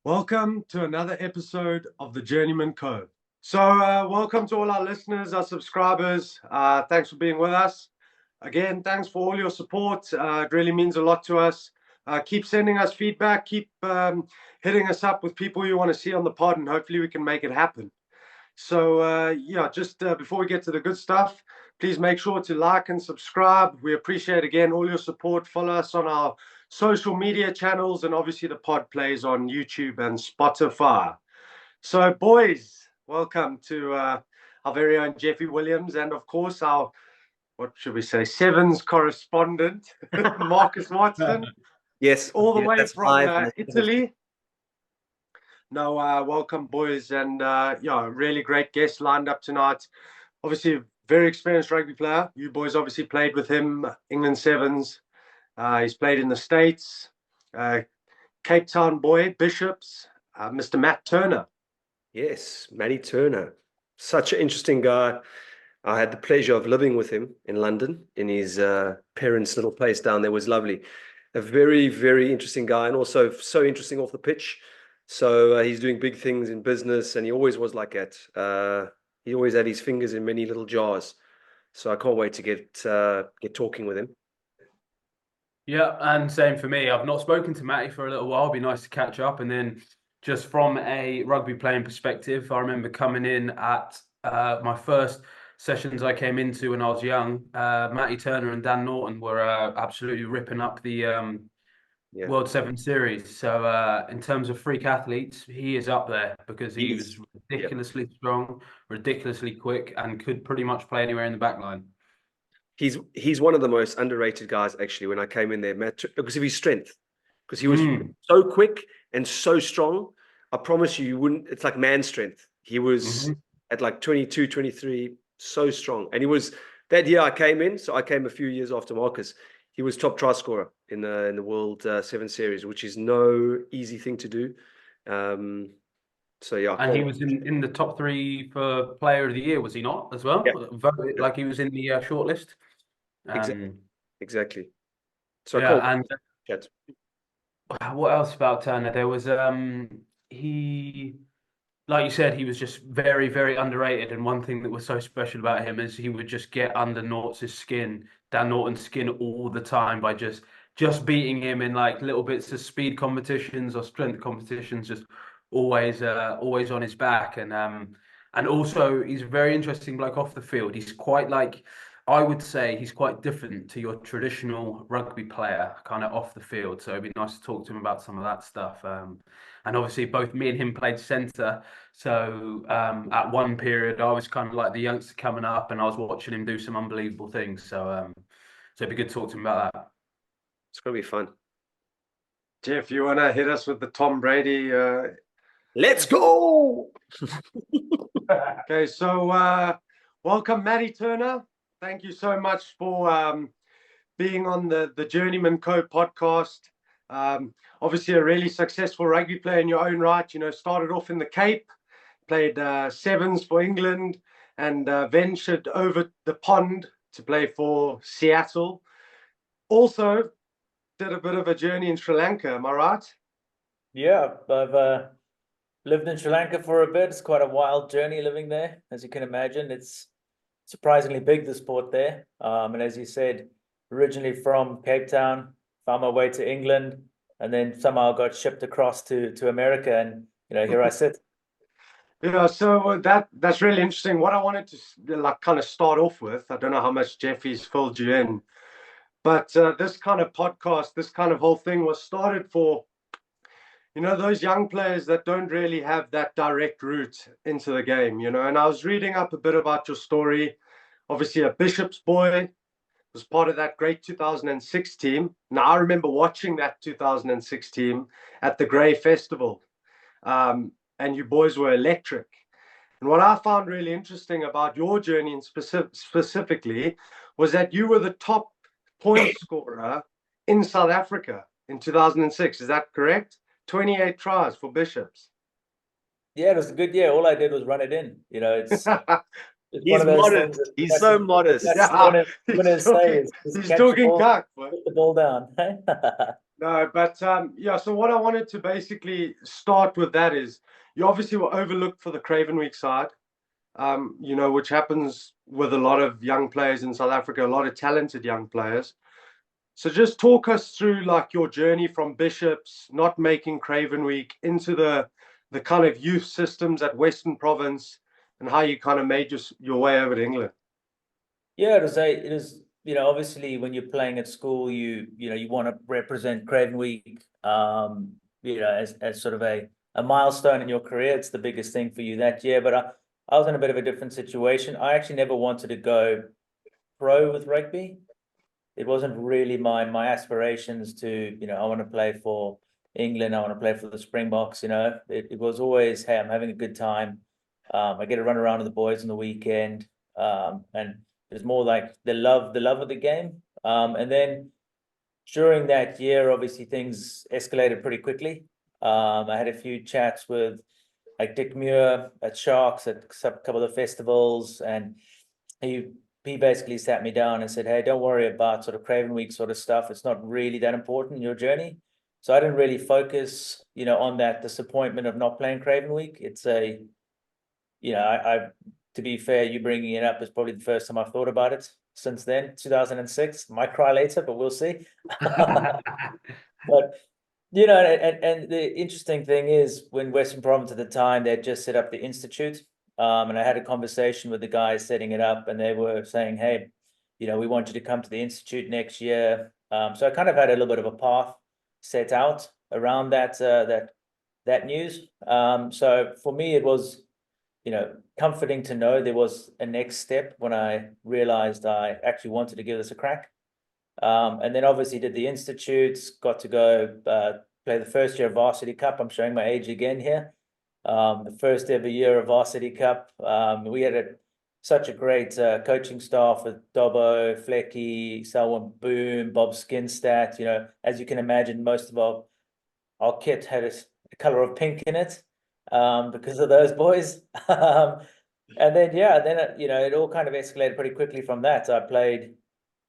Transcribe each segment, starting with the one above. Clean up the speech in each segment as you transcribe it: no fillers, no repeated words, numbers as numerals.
Welcome to another episode of the Journeyman Co. Welcome to all our listeners, our subscribers. Thanks for being with us. Again, thanks for all your support. It really means a lot to us. Keep sending us feedback. Keep hitting us up with people you want to see on the pod, and hopefully we can make it happen. Just before we get to the good stuff, please make sure to like and subscribe. We appreciate, again, all your support. Follow us on our social media channels, and obviously the pod plays on YouTube and Spotify. So, boys, welcome to our very own Jeffy Williams, and of course our, what should we say, Sevens correspondent, Marcus Watson. Yes, all the yes, way that's from five. Italy. No, welcome, boys, and really great guest lined up tonight. Obviously, a very experienced rugby player. You boys obviously played with him, England Sevens. He's played in the States. Cape Town boy, Bishops, Mr. Matt Turner. Yes, Matty Turner. Such an interesting guy. I had the pleasure of living with him in London, in his parents' little place down there. It was lovely. A very, very interesting guy, and also so interesting off the pitch. So he's doing big things in business, and he always was like that. He always had his fingers in many little jars. So I can't wait to get talking with him. Yeah, and same for me. I've not spoken to Matty for a little while. It'd be nice to catch up. And then just from a rugby playing perspective, I remember coming in at my first sessions I came into when I was young. Mathew Turner and Dan Norton were absolutely ripping up the World Seven Series. So in terms of freak athletes, he is up there because he was ridiculously strong, ridiculously quick, and could pretty much play anywhere in the back line. He's one of the most underrated guys, actually, when I came in there, Matt, because of his strength. Because he was so quick and so strong. I promise you wouldn't, it's like man strength. He was at like 22, 23, so strong. And he was, that year I came in, so I came a few years after Marcus, he was top try scorer in the World 7 Series, which is no easy thing to do. So yeah, and he was in the top 3 for Player of the Year, was he not, as well? Yeah. Voted, like he was in the shortlist. Exactly. So yeah, and what else about Turner? There was he, like you said, he was just very, very underrated. And one thing that was so special about him is he would just get under Dan Norton's skin all the time by just beating him in like little bits of speed competitions or strength competitions, just always on his back. And also he's a very interesting bloke off the field. He's quite like, I would say he's quite different to your traditional rugby player, kind of off the field. So it'd be nice to talk to him about some of that stuff. And obviously both me and him played centre. So at one period, I was kind of like the youngster coming up, and I was watching him do some unbelievable things. So it'd be good to talk to him about that. It's going to be fun. Jeff, you want to hit us with the Tom Brady? Let's go! Okay, so welcome, Matty Turner. Thank you so much for being on the Journeyman Co podcast. Obviously, a really successful rugby player in your own right. You know, started off in the Cape, played sevens for England, and ventured over the pond to play for Seattle. Also, did a bit of a journey in Sri Lanka. Am I right? Yeah, I've lived in Sri Lanka for a bit. It's quite a wild journey living there, as you can imagine. It's surprisingly big, the sport there. And as you said, originally from Cape Town, found my way to England, and then somehow got shipped across to America, and here I sit. Yeah, so that's really interesting. What I wanted to kind of start off with, I don't know how much Jeffy's filled you in, but this kind of podcast, this kind of whole thing was started for, those young players that don't really have that direct route into the game, and I was reading up a bit about your story. Obviously, a Bishop's boy, was part of that great 2006 team. Now, I remember watching that 2006 team at the Grey Festival, and you boys were electric. And what I found really interesting about your journey in specifically was that you were the top point scorer in South Africa in 2006. Is that correct? 28 tries for Bishops. Yeah, it was a good year. All I did was run it in. It's he's modest. He's so modest. He's talking cock. Put the ball down. No, but yeah, so what I wanted to basically start with that is you obviously were overlooked for the Craven Week side, which happens with a lot of young players in South Africa, a lot of talented young players. So just talk us through like your journey from Bishops, not making Craven Week, into the kind of youth systems at Western Province, and how you kind of made your way over to England. Yeah, it is, obviously when you're playing at school, you want to represent Craven Week, as sort of a milestone in your career. It's the biggest thing for you that year. But I was in a bit of a different situation. I actually never wanted to go pro with rugby. It wasn't really my aspirations to, I want to play for England. I want to play for the Springboks. It was always, hey, I'm having a good time. I get to run around with the boys on the weekend. And it was more like the love of the game. And then during that year, obviously things escalated pretty quickly. I had a few chats with like Dick Muir at Sharks at a couple of festivals, and he basically sat me down and said, hey, don't worry about sort of Craven Week sort of stuff. It's not really that important in your journey. So I didn't really focus, on that disappointment of not playing Craven Week. It's to be fair, you bringing it up is probably the first time I've thought about it since then, 2006. Might cry later, but we'll see. But, and the interesting thing is when Western Province at the time, they had just set up the Institute. And I had a conversation with the guys setting it up, and they were saying, hey, we want you to come to the Institute next year. So I kind of had a little bit of a path set out around that news. So for me, it was, comforting to know there was a next step when I realized I actually wanted to give this a crack. And then obviously did the Institutes, got to go play the first year of Varsity Cup. I'm showing my age again here. The first ever year of Varsity Cup. We had such a great coaching staff with Dobbo, Flecky, Selwyn Boom, Bob Skinstad. As you can imagine, most of our kit had a color of pink in it because of those boys. And then, it all kind of escalated pretty quickly from that. I played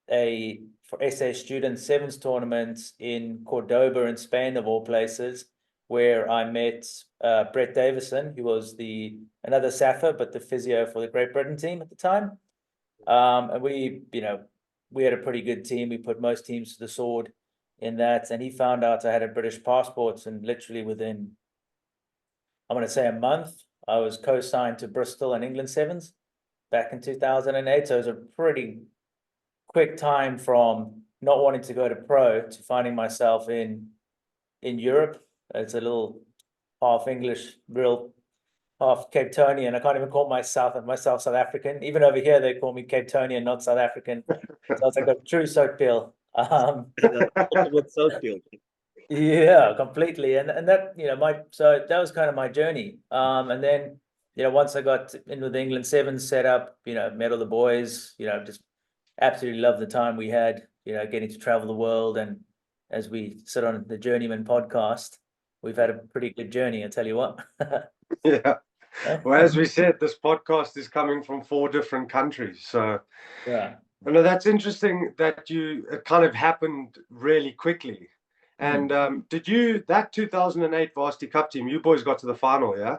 for SA Student Sevens tournament in Cordoba in Spain, of all places, where I met Brett Davison, who was another SAFA, but the physio for the Great Britain team at the time. And we had a pretty good team. We put most teams to the sword in that. And he found out I had a British passport, and literally within, I want to say, a month, I was co-signed to Bristol and England Sevens back in 2008. So it was a pretty quick time from not wanting to go to pro to finding myself in Europe. It's a little half English, real half Cape Townian. I can't even call myself South African. Even over here, they call me Cape Townian, not South African. So it's like a true soap peel. Ultimate soap peel. Yeah, completely. And that, so that was kind of my journey. And then, once I got in with the England Sevens set up, met all the boys, just absolutely loved the time we had, getting to travel the world. And as we sit on the Journeyman podcast, we've had a pretty good journey, I tell you what. Yeah. Well, as we said, this podcast is coming from 4 different countries. So yeah. Well, that's interesting that it kind of happened really quickly. And that 2008 Varsity Cup team, you boys got to the final, yeah?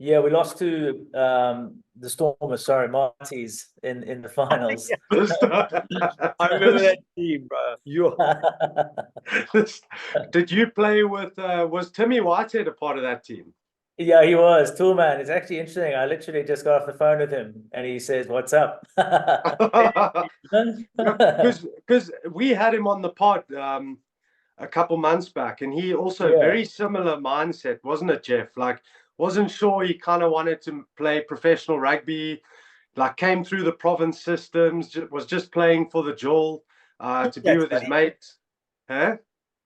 Yeah, we lost to the Stormers, Marty's in the finals. I remember that team, bro. Did you play with, was Timmy Whitehead a part of that team? Yeah, he was. Toolman. It's actually interesting. I literally just got off the phone with him and he says, "What's up?" Because we had him on the pod a couple months back, and he also very similar mindset, wasn't it, Jeff? Like, wasn't sure he kind of wanted to play professional rugby, like came through the province systems, was just playing for the jewel to be with his mates. Huh?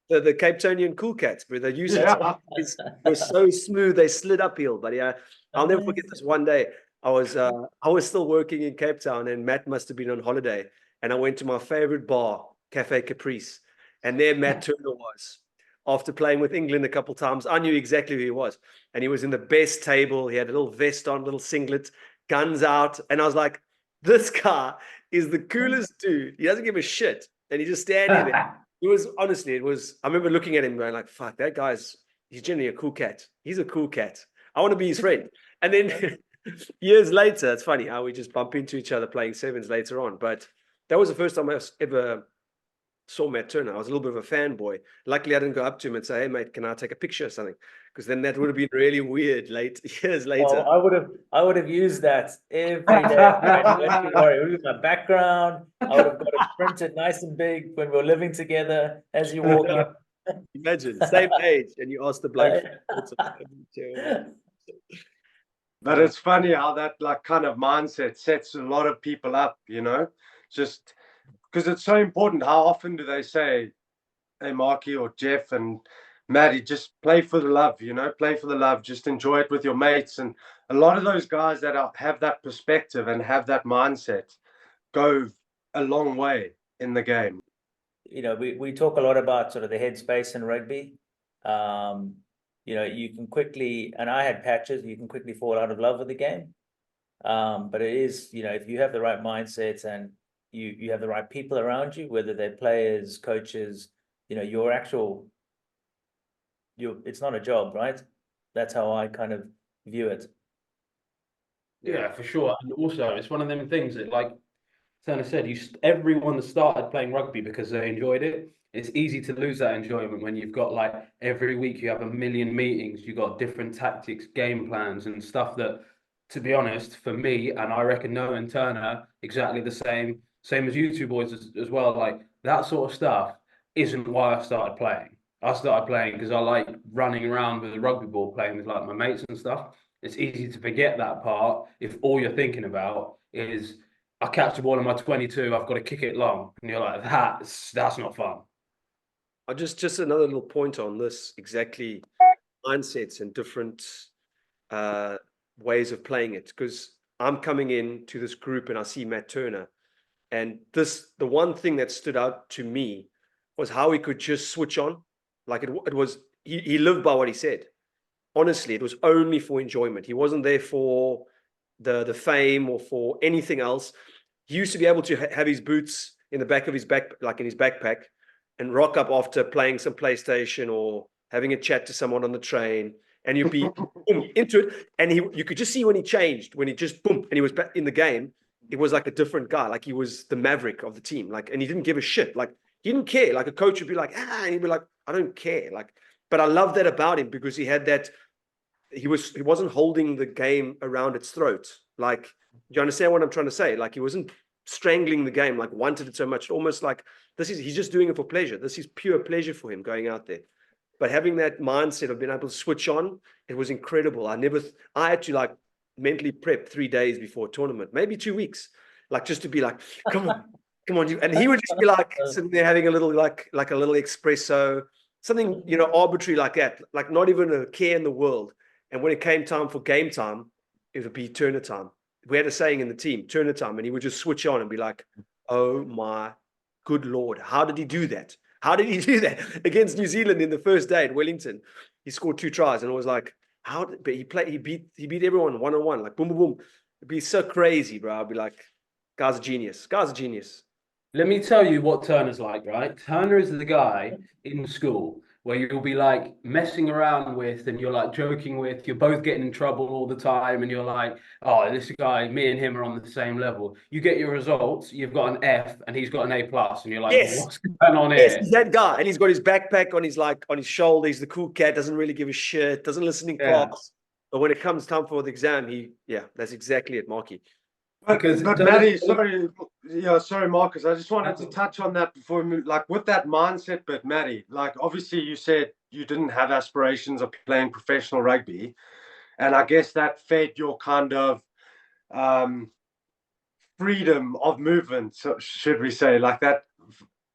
The Cape Townian Cool Cats, bro. They used to were so smooth. They slid uphill, but yeah, I'll never forget this one day. I was still working in Cape Town, and Matt must have been on holiday. And I went to my favorite bar, Cafe Caprice, and there Matt Turner was. After playing with England a couple times, I knew exactly who he was, and he was in the best table. He had a little vest on, little singlet, guns out, and I was like, "This guy is the coolest dude. He doesn't give a shit, and he's just standing there." It was honestly, I remember looking at him going like, fuck, he's generally a cool cat. He's a cool cat. I want to be his friend. And then years later, it's funny how we just bump into each other playing sevens later on. But that was the first time I ever saw Matt Turner. I was a little bit of a fanboy. Luckily, I didn't go up to him and say, hey, mate, can I take a picture or something? Because then that would have been really weird years later. Oh, I would have used that every day. Don't worry, it would be my background. I would have got it printed nice and big when we were living together as you walk in. Imagine, same age, and you ask the bloke. But it's funny how that like kind of mindset sets a lot of people up, just because it's so important. How often do they say, hey, Marky or Jeff and Matty, just play for the love, play for the love, just enjoy it with your mates. And a lot of those guys that have that perspective and have that mindset go a long way in the game. We talk a lot about sort of the headspace in rugby. You can quickly, and I had patches, you can quickly fall out of love with the game. But it is, if you have the right mindset and you have the right people around you, whether they're players, coaches, it's not a job, right? That's how I kind of view it. Yeah, for sure. And also, it's one of them things that, like Turner said, everyone that started playing rugby because they enjoyed it. It's easy to lose that enjoyment when you've got like every week you have a million meetings, you've got different tactics, game plans, and stuff that, to be honest, for me, and I reckon Noah and Turner, exactly the same as you two boys as well. Like that sort of stuff isn't why I started playing. I started playing because I like running around with a rugby ball, playing with like my mates and stuff. It's easy to forget that part if all you're thinking about is I catch the ball in my 22, I've got to kick it long, and you're like, that's not fun. I just another little point on this, exactly mindsets and different ways of playing it, because I'm coming in to this group and I see Matt Turner, and the one thing that stood out to me was how he could just switch on. Like it was he lived by what he said. Honestly, it was only for enjoyment. He wasn't there for the fame or for anything else. He used to be able to have his boots in the back of his backpack, and rock up after playing some PlayStation or having a chat to someone on the train, and you'd be boom, into it. And you could just see when he changed, when he just boom, and he was back in the game. It was like a different guy. Like he was the maverick of the team. Like, and he didn't give a shit. Like he didn't care. Like a coach would be like, and he'd be like, I don't care. Like, but I love that about him because he had that. He wasn't holding the game around its throat. Like, do you understand what I'm trying to say? Like he wasn't strangling the game, like wanted it so much, almost like he's just doing it for pleasure. This is pure pleasure for him going out there. But having that mindset of being able to switch on, it was incredible. I had to like mentally prep 3 days before a tournament, maybe 2 weeks, like just to be like, come on, and he would just be like sitting there having a little like a little espresso, something arbitrary like that, like not even a care in the world. And when it came time for game time, it would be Turner time. We had a saying in the team, Turner time, and he would just switch on and be like, oh my good Lord, how did he do that? How did he do that against New Zealand in the first day at Wellington? He scored 2 tries, and it was like, but he beat everyone one-on-one, like boom, boom, boom. It'd be so crazy, bro. I'd be like, guy's a genius. Let me tell you what Turner's like, right? Turner is the guy in school where you'll be like messing around with and you're like joking with, you're both getting in trouble all the time, and you're like, oh, this guy, me and him are on the same level. You get your results, you've got an F and he's got an A+, and you're like, yes, what's going on here? Yes, he's that guy. And he's got his backpack on his shoulder. He's the cool cat, doesn't really give a shit, doesn't listen in class. But when it comes time for the exam, that's exactly it, Marky. But Matty, sorry, Marcus. I just wanted to touch on that before we move. Like with that mindset, but Matty, like obviously you said you didn't have aspirations of playing professional rugby, and I guess that fed your kind of freedom of movement, should we say, like that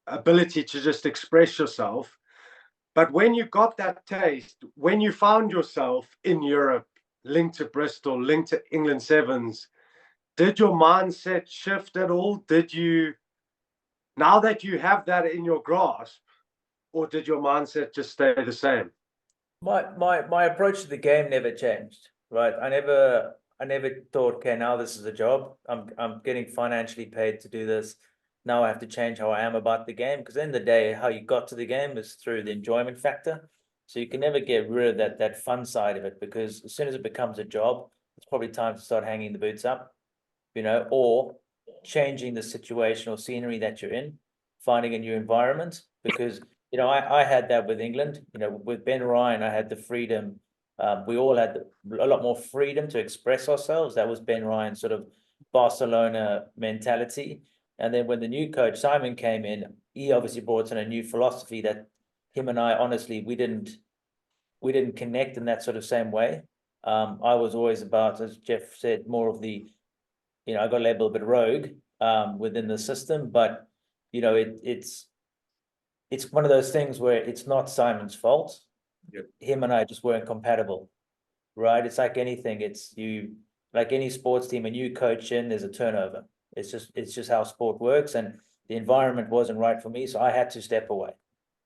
ability to just express yourself. But when you got that taste, when you found yourself in Europe, linked to Bristol, linked to England Sevens, did your mindset shift at all? Did you, now that you have that in your grasp, or did your mindset just stay the same? My approach to the game never changed, right? I never thought, okay, now this is a job. I'm getting financially paid to do this. now I have to change how I am about the game, because in the day, how you got to the game is through the enjoyment factor. So you can never get rid of that fun side of it, because as soon as it becomes a job, it's probably time to start hanging the boots up, or changing the situation or scenery that you're in, finding a new environment. Because I had that with England. With Ben Ryan, I had the freedom. We all had a lot more freedom to express ourselves. That was Ben Ryan's sort of Barcelona mentality. And then when the new coach Simon came in, he obviously brought in a new philosophy that him and I, honestly, we didn't connect in that sort of same way. I was always about, as Jeff said, more of the, I got labeled a bit rogue within the system, but it's one of those things where it's not Simon's fault. Yep. Him and I just weren't compatible, right? It's like anything. Like any sports team, a new coach in, there's a turnover. It's just how sport works, and the environment wasn't right for me, so I had to step away.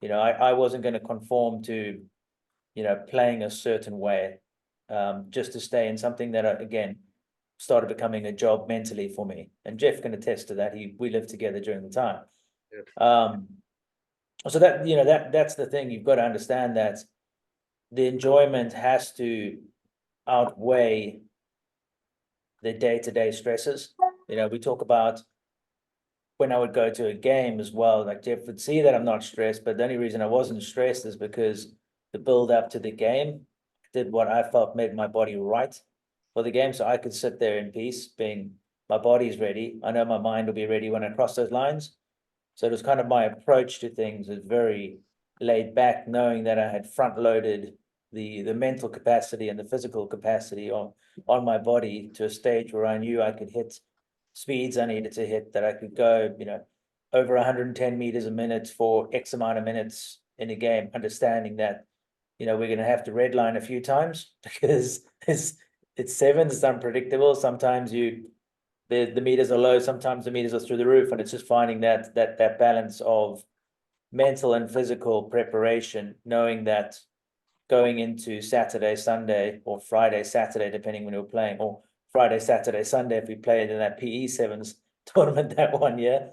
I wasn't going to conform to, playing a certain way, just to stay in something that, again, started becoming a job mentally for me. And Jeff can attest to that. We lived together during the time. Yep. So that's the thing. You've got to understand that the enjoyment has to outweigh the day-to-day stresses. We talk about when I would go to a game as well, like Jeff would see that I'm not stressed, but the only reason I wasn't stressed is because the build up to the game did what I felt made my body right for the game. So I could sit there in peace, being my body's ready. I know my mind will be ready when I cross those lines. So it was kind of my approach to things is very laid back, knowing that I had front loaded the mental capacity and the physical capacity on my body to a stage where I knew I could hit speeds I needed to hit, that I could go, over 110 meters a minute for X amount of minutes in a game, understanding that, we're going to have to redline a few times because it's sevens, it's unpredictable. Sometimes the meters are low, sometimes the meters are through the roof, and it's just finding that balance of mental and physical preparation, knowing that going into Saturday, Sunday, or Friday, Saturday, depending when you're playing, or Friday, Saturday, Sunday, if we played in that PE sevens tournament that one year,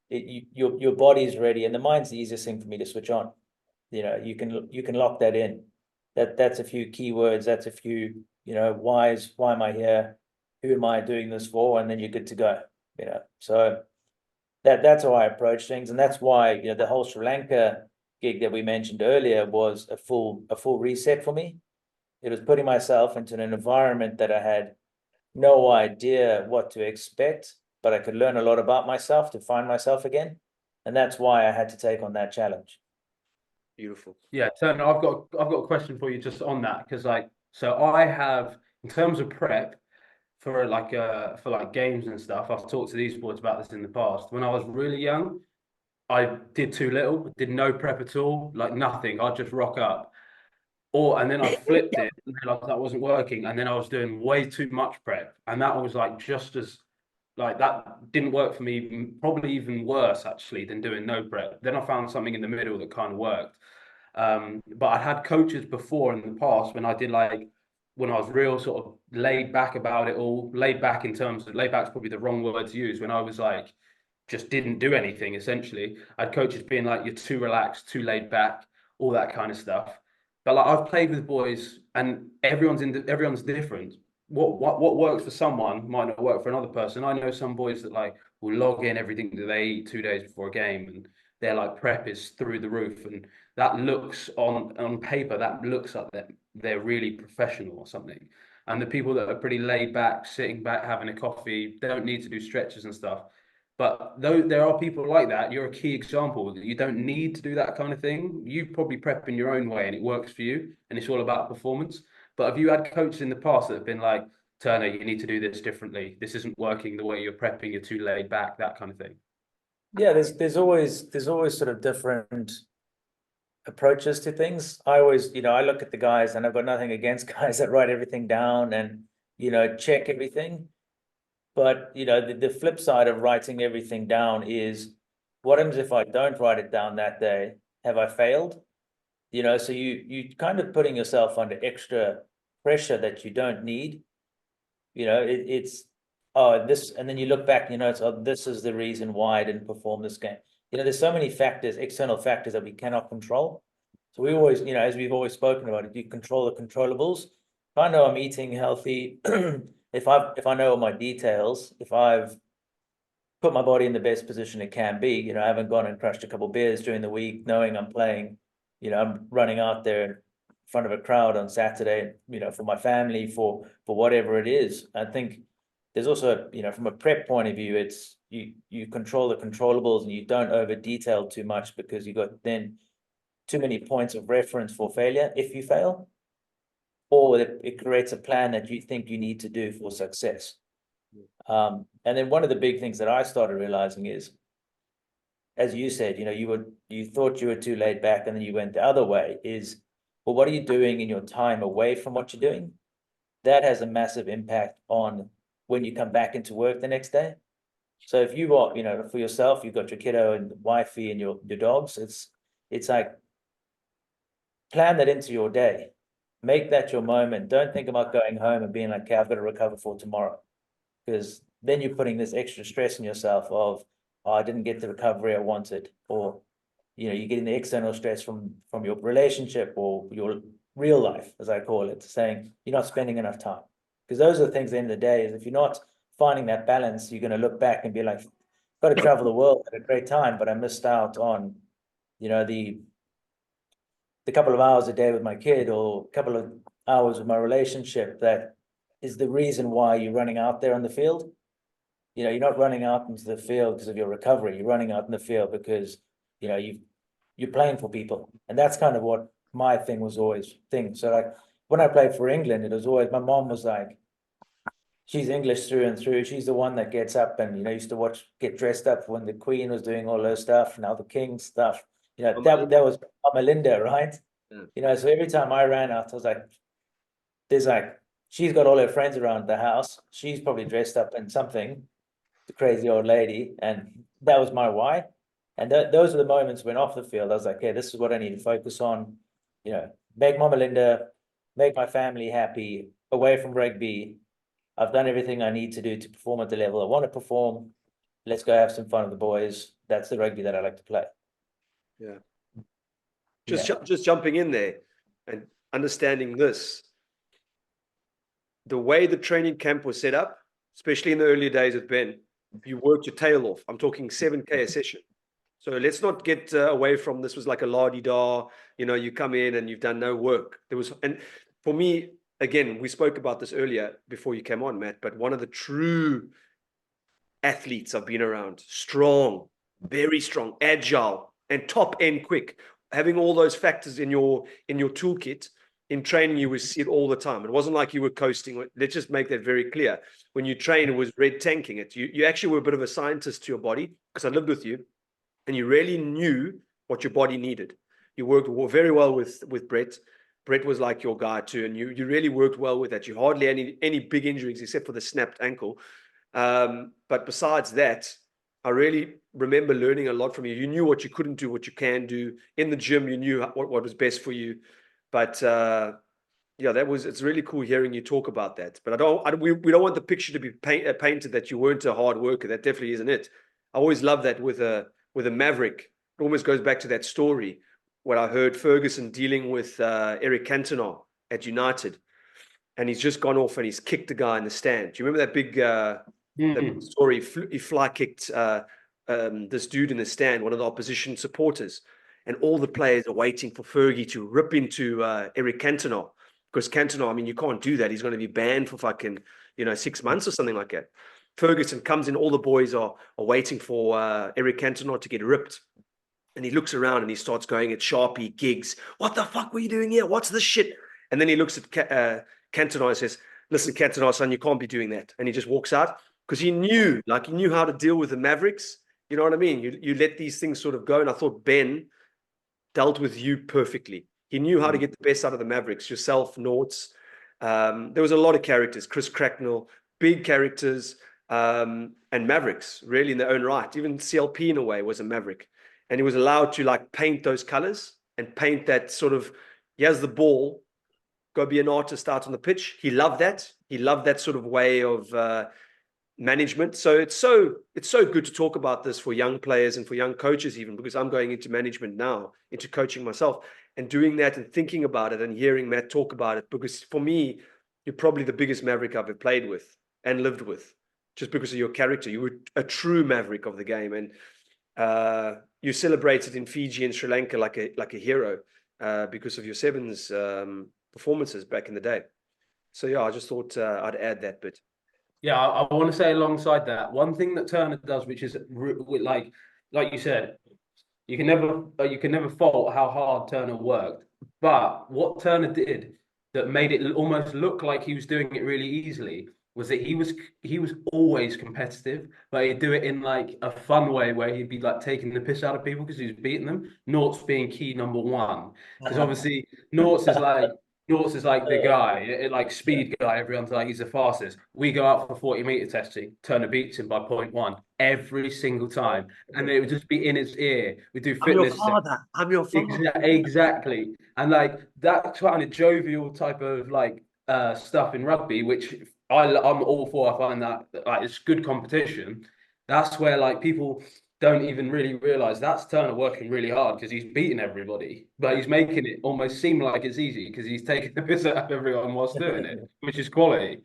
your body's ready, and the mind's the easiest thing for me to switch on. You can lock that in. That's a few keywords. That's a few, why am I here? Who am I doing this for? And then you're good to go. So that's how I approach things, and that's why the whole Sri Lanka gig that we mentioned earlier was a full reset for me. It was putting myself into an environment that I had no idea what to expect, but I could learn a lot about myself to find myself again, and that's why I had to take on that challenge. Beautiful. Yeah, Turner, I've got a question for you just on that, because so I have, in terms of prep for games and stuff, I've talked to these sports about this in the past. When I was really young, I did too little, did no prep at all, like nothing. I'd just rock up. And then I flipped it and realized that wasn't working. And then I was doing way too much prep. And that was that didn't work for me, probably even worse actually than doing no prep. Then I found something in the middle that kind of worked. But I had coaches before in the past when I did when I was real sort of laid back about it all, laid back in terms of laid back's probably the wrong word to use, when I was just didn't do anything essentially. I had coaches being like, you're too relaxed, too laid back, all that kind of stuff. But I've played with boys and everyone's different. What works for someone might not work for another person. I know some boys that will log in everything that they eat 2 days before a game, and their prep is through the roof, and that looks on paper, that looks like they're really professional or something. And the people that are pretty laid back, sitting back, having a coffee, they don't need to do stretches and stuff. But though there are people like that, you're a key example that you don't need to do that kind of thing. You probably prep in your own way and it works for you, and it's all about performance. But have you had coaches in the past that have been like, Turner, you need to do this differently. This isn't working the way you're prepping. You're too laid back, that kind of thing. Yeah, there's always sort of different approaches to things. I always, I look at the guys, and I've got nothing against guys that write everything down and, check everything. But, the flip side of writing everything down is, what happens if I don't write it down that day? Have I failed? So you kind of putting yourself under extra pressure that you don't need. It's oh, this, and then you look back and you know, it's, oh, this is the reason why I didn't perform this game. You know, there's so many factors, external factors that we cannot control. So we always, you know, as we've always spoken about it, you control the controllables. If I know I'm eating healthy, if I know all my details, if I've put my body in the best position it can be, you know, I haven't gone and crushed a couple of beers during the week, knowing I'm playing, you know, I'm running out there in front of a crowd on Saturday, you know, for my family, for whatever it is. I think there's also, you know, from a prep point of view, it's you control the controllables and you don't over detail too much, because you got then too many points of reference for failure if you fail, or it creates a plan that you think you need to do for success. And then one of the big things that I started realizing is, as you said, you know, you thought you were too laid back and then you went the other way, is, well, what are you doing in your time away from what you're doing? That has a massive impact on when you come back into work the next day. So if you are, you know, for yourself, you've got your kiddo and wifey and your dogs, it's like, plan that into your day. Make that your moment. Don't think about going home and being like, okay, I've got to recover for tomorrow. Because then you're putting this extra stress on yourself of, oh, I didn't get the recovery I wanted, or, you know, you're getting the external stress from your relationship or your real life, as I call it, saying you're not spending enough time. Because those are the things at the end of the day, is if you're not finding that balance, you're going to look back and be like, got to travel the world at a great time, but I missed out on, you know, the couple of hours a day with my kid, or a couple of hours with my relationship. That is the reason why you're running out there on the field. You know, you're not running out into the field because of your recovery. You're running out in the field because, you know, you're playing for people. And that's kind of what my thing was always thing. So like when I played for England, it was always, my mom was like, she's English through and through. She's the one that gets up and, you know, used to get dressed up when the Queen was doing all those stuff, now the King stuff. You know, that was Melinda, right? Yeah. You know, so every time I ran out, I was like, there's like, she's got all her friends around the house. She's probably dressed up in something, the crazy old lady. And that was my why. And those are the moments when off the field, I was like, okay, this is what I need to focus on. You know, make Mama Linda, make my family happy, away from rugby. I've done everything I need to do to perform at the level I want to perform. Let's go have some fun with the boys. That's the rugby that I like to play. Yeah. Just jumping in there and understanding this, the way the training camp was set up, especially in the early days with Ben, you worked your tail off. I'm talking 7K a session. So let's not get away from this was like a la-di-da, you know, you come in and you've done no work. And for me, again, we spoke about this earlier before you came on, Matt, but one of the true athletes I've been around, strong, very strong, agile, and top end quick. Having all those factors in your toolkit, in training, you would see it all the time. It wasn't like you were coasting. Let's just make that very clear. When you train, it was red tanking it. You actually were a bit of a scientist to your body, because I lived with you, and you really knew what your body needed. You worked very well with Brett. Brett was like your guy too, and you really worked well with that. You hardly any big injuries except for the snapped ankle. But besides that, I really remember learning a lot from you. You knew what you couldn't do, what you can do. In the gym, you knew what was best for you. But yeah, it's really cool hearing you talk about that. But we don't want the picture to be painted that you weren't a hard worker. That definitely isn't it. I always love that with a Maverick. It almost goes back to that story when I heard Ferguson dealing with Eric Cantona at United, and he's just gone off and he's kicked a guy in the stand. Do you remember that big that story? He fly kicked this dude in the stand, one of the opposition supporters, and all the players are waiting for Fergie to rip into Eric Cantona, because Cantona, I mean, you can't do that. He's going to be banned for fucking 6 months or something like that. Ferguson comes in, all the boys are waiting for Eric Cantona to get ripped. And he looks around and he starts going at Sharpie, Giggs. What the fuck were you doing here? What's this shit? And then he looks at Cantona and says, listen, Cantona, son, you can't be doing that. And he just walks out, because he knew how to deal with the Mavericks. You know what I mean? You let these things sort of go. And I thought Ben dealt with you perfectly. He knew how to get the best out of the Mavericks, yourself, Norts. There was a lot of characters, Chris Cracknell, big characters, and Mavericks, really in their own right. Even CLP in a way was a Maverick. And he was allowed to paint those colors and paint that sort of, here's the ball, go be an artist out on the pitch. He loved that. He loved that sort of way of management. So it's so good to talk about this for young players and for young coaches, even because I'm going into management now, into coaching myself, and doing that and thinking about it and hearing Matt talk about it. Because for me, you're probably the biggest maverick I've ever played with and lived with, just because of your character. You were a true maverick of the game, and you celebrated in Fiji and Sri Lanka like a hero because of your sevens performances back in the day. So yeah, I just thought I'd add that bit. Yeah, I want to say alongside that, one thing that Turner does, which is like you said, you can never fault how hard Turner worked. But what Turner did that made it almost look like he was doing it really easily was that he was always competitive, but he'd do it in like a fun way where he'd be like taking the piss out of people because he was beating them. Noughts being key number one, because obviously Noughts is like the guy, like speed guy. Everyone's like he's the fastest. We go out for 40-meter testing. Turner beats him by 0.1 every single time, and it would just be in his ear. We do fitness. I'm your father. Exactly, and like that kind of jovial type of like stuff in rugby, which I'm all for. I find that like it's good competition. That's where like people don't even really realize that's Turner working really hard because he's beating everybody, but he's making it almost seem like it's easy because he's taking the piss out of everyone whilst doing it, which is quality.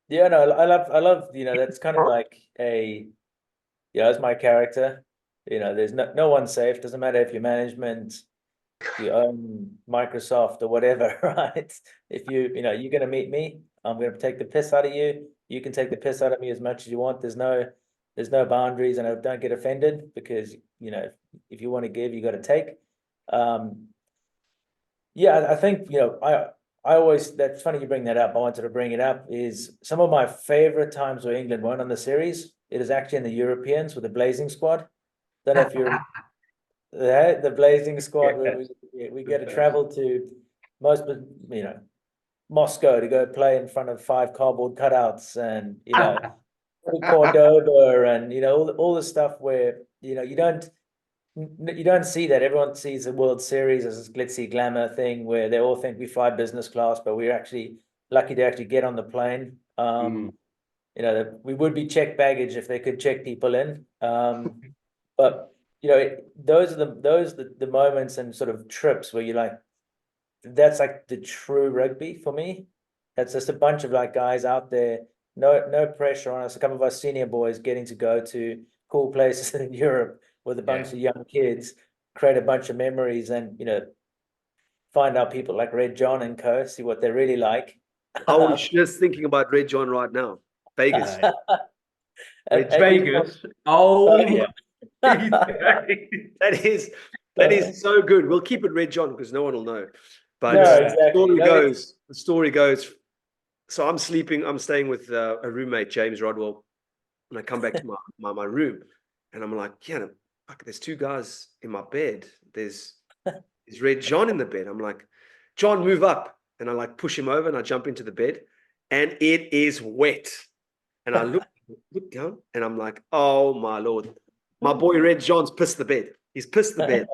Yeah, no, I love, that's kind of like it's my character. There's no one safe. Doesn't matter if you're management, you own Microsoft or whatever, right? If you're going to meet me, I'm going to take the piss out of you. You can take the piss out of me as much as you want. There's no boundaries, and I don't get offended because, if you want to give, you got to take. Yeah, I think, I always, that's funny you bring that up. I wanted to bring it up is some of my favorite times where England won on the series. It is actually in the Europeans with the Blazing Squad. Don't know if you're the Blazing Squad where we get to travel to Moscow to go play in front of 5 cardboard cutouts and Cordoba and all the stuff where you don't see that. Everyone sees the World Series as this glitzy glamour thing where they all think we fly business class, but we're actually lucky to actually get on the plane. We would be checked baggage if they could check people in. But those are the moments and sort of trips where you're like, that's like the true rugby for me. That's just a bunch of like guys out there, no pressure on us. A couple of our senior boys getting to go to cool places in Europe with a bunch of young kids, create a bunch of memories, and find out people like Red John and co, see what they're really like. I was just thinking about Red John right now. Vegas. Vegas. Oh yeah. That is so good. We'll keep it Red John because no one will know. But exactly. the story goes. So I'm staying with a roommate, James Rodwell, and I come back to my room, and I'm like, there's 2 guys in my bed. There's Red John in the bed. I'm like, John, move up, and I like push him over, and I jump into the bed, and it is wet, and I look down, and I'm like, oh my Lord. My boy Red John's pissed the bed. He's pissed the bed.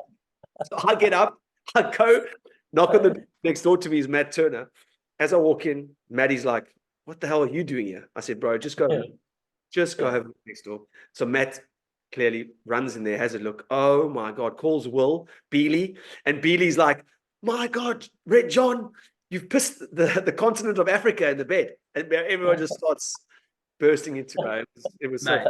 So I get up, I go, knock on the door. Next door to me is Matt Turner. As I walk in, Maddie's like, what the hell are you doing here? I said, bro, just go have a look next door. So Matt clearly runs in there, has a look. Oh my God, calls Will, Bealey. And Bealey's like, my God, Red John, you've pissed the continent of Africa in the bed. And everyone just starts bursting into it. It was so Mate,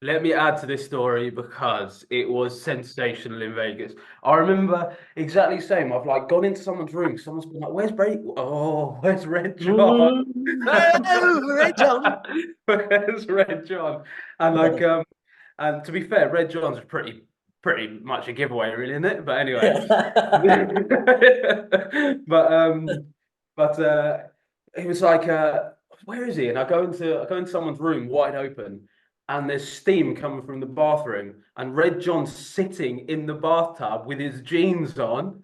let me add to this story because it was sensational in Vegas. I remember exactly the same. I've like gone into someone's room. Someone's been like, "Where's Brady? Oh, where's Red John? Red John. Where's Red John?" And like, and to be fair, Red John's pretty much a giveaway, really, isn't it? But anyway, but it was like, where is he? And I go into someone's room, wide open. And there's steam coming from the bathroom, and Red John's sitting in the bathtub with his jeans on,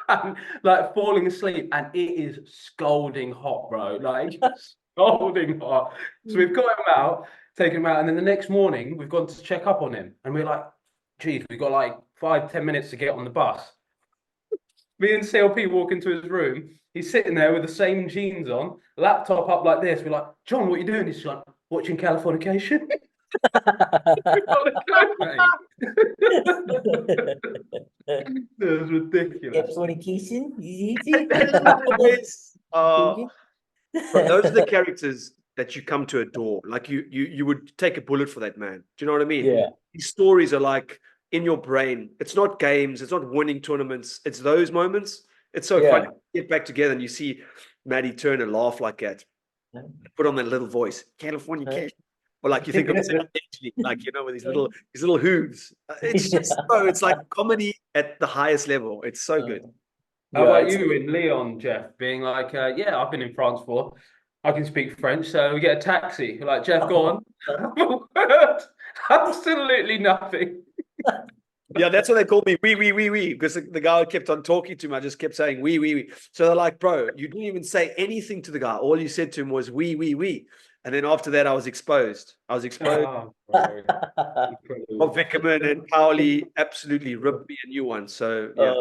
and like falling asleep, and it is scalding hot, bro. Like scalding hot. So we've got him out, taken him out, and then the next morning we've gone to check up on him, and we're like, geez, we've got like 5-10 minutes to get on the bus. Me and CLP walk into his room, He's sitting there with the same jeans on, laptop up like this. We're like, John, what are you doing? He's like, watching Californication. We've got to go, mate. It was ridiculous. Fornication, Boys bro, those are the characters that you come to adore. Like you would take a bullet for that man. Do you know what I mean? Yeah. These stories are like in your brain. It's not games. It's not winning tournaments. It's those moments. It's so Yeah. funny. You get back together and you see Maddie Turner laugh like that. Yeah. Put on that little voice, California cash. Or like you think of it actually, like with these little hooves. It's just it's like comedy at the highest level. It's so good. How about you in Lyon, Jeff? Being like, yeah, I've been in France before. I can speak French, so we get a taxi. You're like, Jeff, go on. Absolutely nothing. Yeah, that's what they called me. We. Because the guy kept on talking to me. I just kept saying we. So they're like, bro, you didn't even say anything to the guy. All you said to him was we. And then after that, I was exposed. Oh, Well, Vickerman and Cowley absolutely ripped me a new one. So yeah.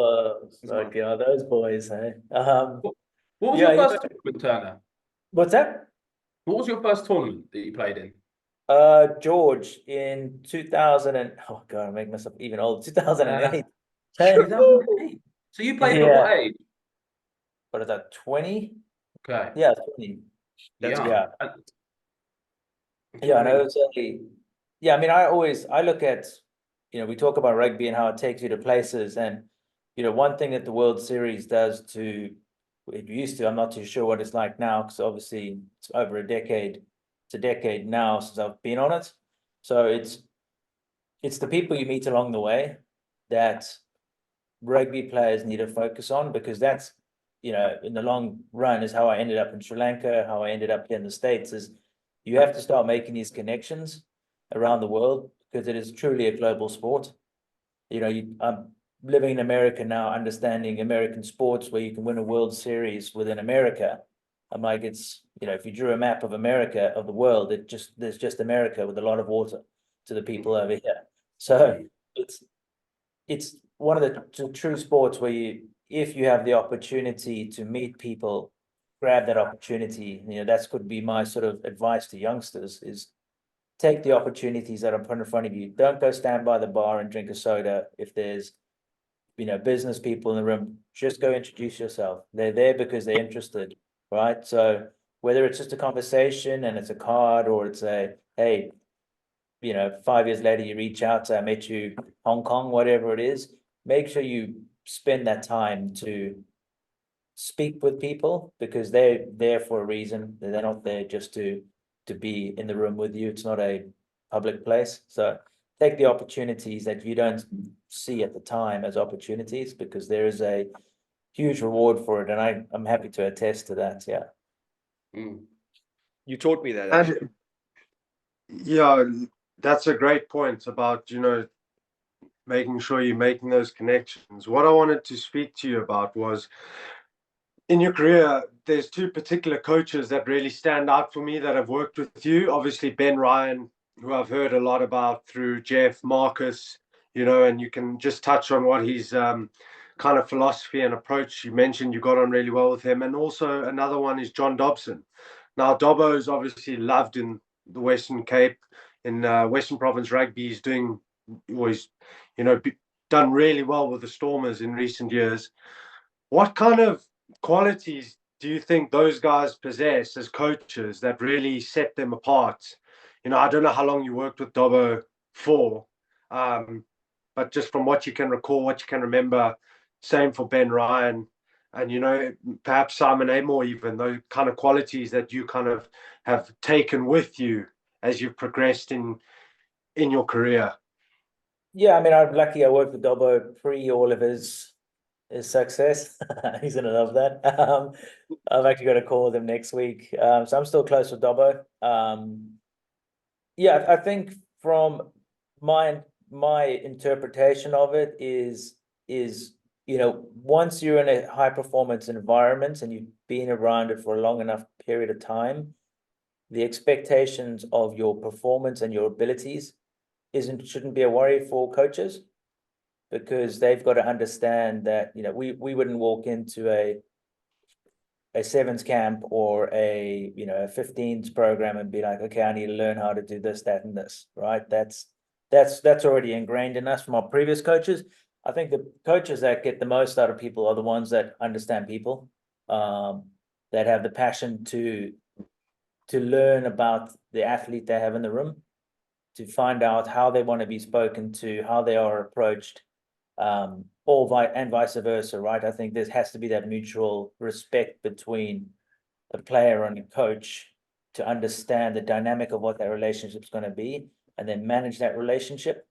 Okay, those boys, hey. What was your first tournament, Turner? What's that? What was your first tournament that you played in? George in 2000 and oh god, I make myself even old. 2008. 2008. So you played at what age? What is that? 20? Okay. Yeah, 20. Yeah. Yeah, no, it's yeah, I mean, I look at, we talk about rugby and how it takes you to places, and one thing that the World Series does it used to, I'm not too sure what it's like now, because obviously it's over a decade. It's a decade now since I've been on it. So it's the people you meet along the way that rugby players need to focus on, because that's, in the long run is how I ended up in Sri Lanka, how I ended up here in the States, is you have to start making these connections around the world, because it is truly a global sport. I'm living in America now, understanding American sports where you can win a World Series within America. I'm like, it's, if you drew a map of America, of the world, there's just America with a lot of water to the people over here. So it's one of the true sports where if you have the opportunity to meet people, grab that opportunity. That's could be my sort of advice to youngsters, is take the opportunities that are put in front of you. Don't go stand by the bar and drink a soda. If there's, business people in the room, just go introduce yourself. They're there because they're interested, right? So whether it's just a conversation and it's a card, or it's hey, 5 years later, you reach out, say, I met you Hong Kong, whatever it is, make sure you spend that time to speak with people, because they're there for a reason. They're not there just to be in the room with you. It's not a public place. So take the opportunities that you don't see at the time as opportunities, because there is a huge reward for it. And I'm happy to attest to that. Yeah. You taught me that, actually. Yeah, that's a great point about, making sure you're making those connections. What I wanted to speak to you about was, in your career, there's two particular coaches that really stand out for me that have worked with you. Obviously, Ben Ryan, who I've heard a lot about through Jeff, Marcus, and you can just touch on what his kind of philosophy and approach. You mentioned you got on really well with him. And also another one is John Dobson. Now, Dobbo is obviously loved in the Western Cape, in Western Province Rugby. He's done really well with the Stormers in recent years. What kind of qualities do you think those guys possess as coaches that really set them apart? I don't know how long you worked with Dobbo for, but just from what you can recall, what you can remember, same for Ben Ryan, and perhaps Simon Amor, even those kind of qualities that you kind of have taken with you as you've progressed in your career. Yeah, I mean, I'm lucky I worked with Dobbo pre all of his success. He's gonna love that. I've actually got a call with him next week. So I'm still close with Dobbo. Yeah, I think from my interpretation of it is once you're in a high performance environment and you've been around it for a long enough period of time, the expectations of your performance and your abilities shouldn't be a worry for coaches, because they've got to understand that we wouldn't walk into a sevens camp or a 15s program and be like, okay, I need to learn how to do this, that, and this, right? That's already ingrained in us from our previous coaches. I think the coaches that get the most out of people are the ones that understand people, that have the passion to learn about the athlete they have in the room, to find out how they want to be spoken to, how they are approached, and vice versa, right? I think there has to be that mutual respect between a player and a coach to understand the dynamic of what that relationship is going to be, and then manage that relationship.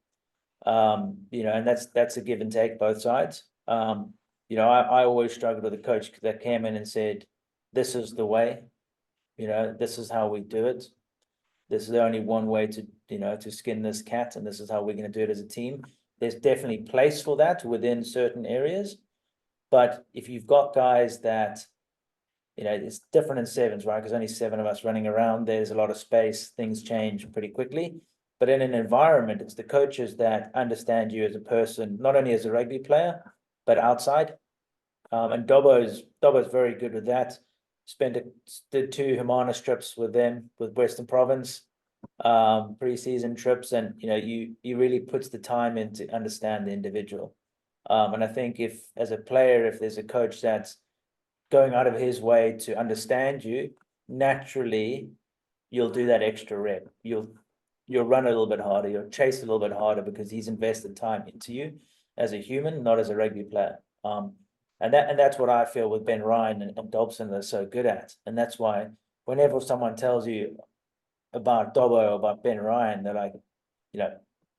And that's a give and take both sides. I always struggled with a coach that came in and said, "This is the way. This is how we do it. This is the only one way to skin this cat, and this is how we're going to do it as a team." There's definitely place for that within certain areas, but if you've got guys that, it's different in sevens, right? Because only 7 of us running around, there's a lot of space, things change pretty quickly. But in an environment, it's the coaches that understand you as a person, not only as a rugby player, but outside. And Dobbo's very good with that. Did 2 Humana trips with them, with Western Province, pre-season trips, and he really puts the time in to understand the individual. And I think if as a player, if there's a coach that's going out of his way to understand you, naturally you'll do that extra rep. You'll run a little bit harder, you'll chase a little bit harder, because he's invested time into you as a human, not as a rugby player. And that's what I feel with Ben Ryan and Dobson are so good at. And that's why whenever someone tells you about Dobbo or about Ben Ryan, they're like,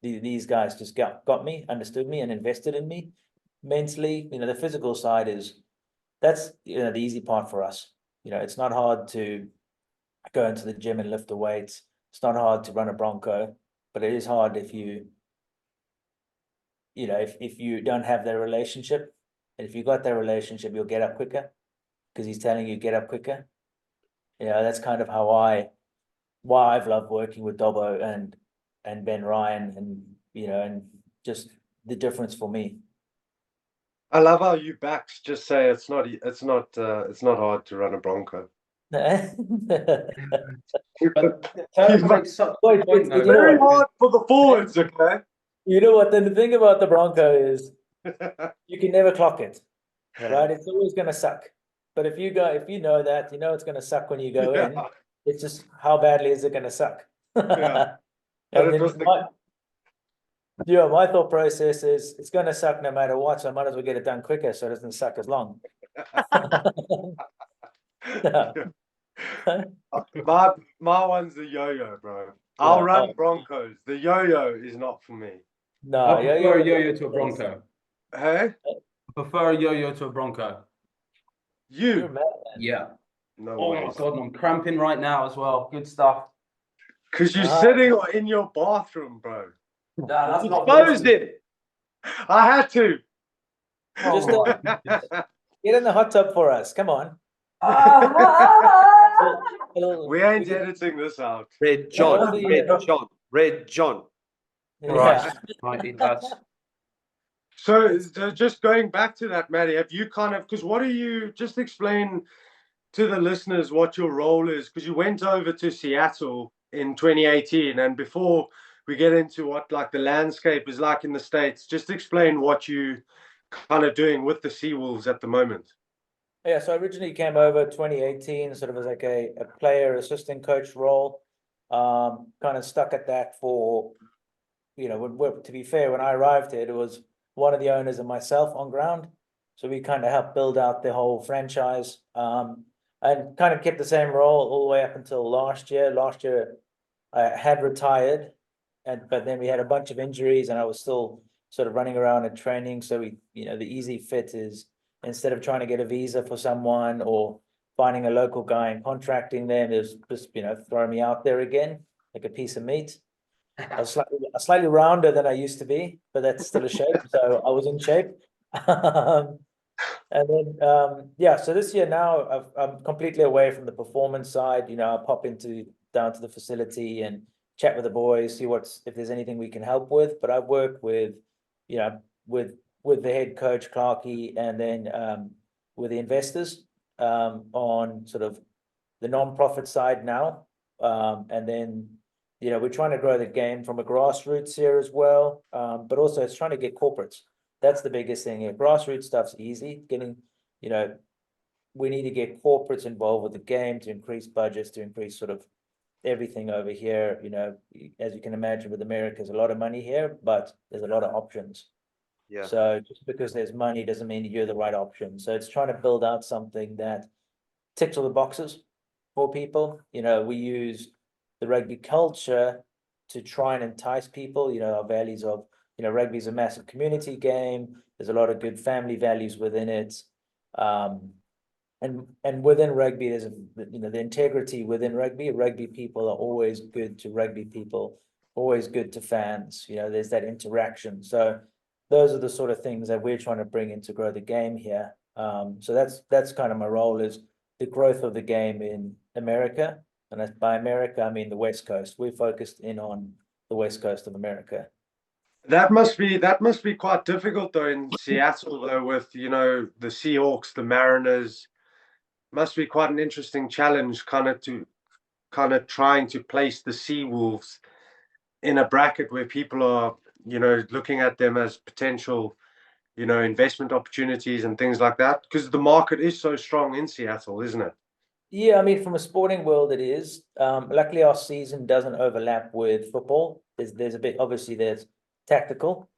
these guys just got me, understood me, and invested in me mentally. The physical side that's the easy part for us. It's not hard to go into the gym and lift the weights. It's not hard to run a Bronco, but it is hard if you don't have that relationship. And if you got that relationship, you'll get up quicker, because he's telling you get up quicker. That's kind of why I've loved working with Dobbo and Ben Ryan, and just the difference for me. I love how you backs just say it's not hard to run a Bronco. But Turner makes such a point, though. It's very hard for the forwards, okay? You know what? Then the thing about the Bronco is you can never clock it, right? It's always going to suck. But if you know that, it's going to suck when you go in. It's just how badly is it going to suck? Yeah. And then my thought process is it's going to suck no matter what, so I might as well get it done quicker so it doesn't suck as long. My one's the yo-yo, bro. I'll run Broncos. The yo-yo is not for me. No, I prefer a yo-yo to a Bronco. Hey? I prefer a yo-yo to a Bronco. You're mad, man. Yeah. No Oh way. my God, I'm cramping right now as well. Good stuff. Because you're sitting in your bathroom, bro. Nah, that's not Exposed it. I had to. Just get in the hot tub for us. Come on. We ain't editing this out. Red John. All the, Red John. Yeah. Right, it does. So just going back to that, Matty, have you because what are you, just explain to the listeners what your role is, because you went over to Seattle in 2018, and before we get into what like the landscape is like in the States, just explain what you kind of doing with the Seawolves at the moment. Yeah, so I originally came over 2018, sort of as like a player assistant coach role. Kind of stuck at that for, to be fair, when I arrived here, it was one of the owners and myself on ground. So we kind of helped build out the whole franchise, and kind of kept the same role all the way up until last year. Last year I had retired, but then we had a bunch of injuries and I was still sort of running around and training. So the easy fit is, instead of trying to get a visa for someone or finding a local guy and contracting them, is just, throwing me out there again, like a piece of meat. I was slightly rounder than I used to be, but that's still a shape. So I was in shape. And then, so this year now I'm completely away from the performance side. I pop down to the facility and chat with the boys, see if there's anything we can help with. But I work with, with the head coach Clarkey, and then with the investors. on sort of the non-profit side now. And then, we're trying to grow the game from a grassroots here as well. But also it's trying to get corporates. That's the biggest thing here. Grassroots stuff's easy. We need to get corporates involved with the game to increase budgets, to increase sort of everything over here. As you can imagine, with America, there's a lot of money here, but there's a lot of options. Yeah. So just because there's money doesn't mean you're the right option. So it's trying to build out something that ticks all the boxes for people. We use the rugby culture to try and entice people. Our values of, rugby is a massive community game. There's a lot of good family values within it. And within rugby, there's the integrity within rugby people are always good to rugby people, always good to fans. There's that interaction. So those are the sort of things that we're trying to bring in to grow the game here. So that's kind of my role, is the growth of the game in America. And by America, I mean the West Coast. We're focused in on the West Coast of America. That must be quite difficult though in Seattle though, with the Seahawks, the Mariners. Must be quite an interesting challenge, kind of trying to place the Seawolves in a bracket where people are, looking at them as potential, investment opportunities and things like that, because the market is so strong in Seattle, isn't it? Yeah, I mean, from a sporting world, it is. Luckily, our season doesn't overlap with football. There's a bit, obviously, there's tactical.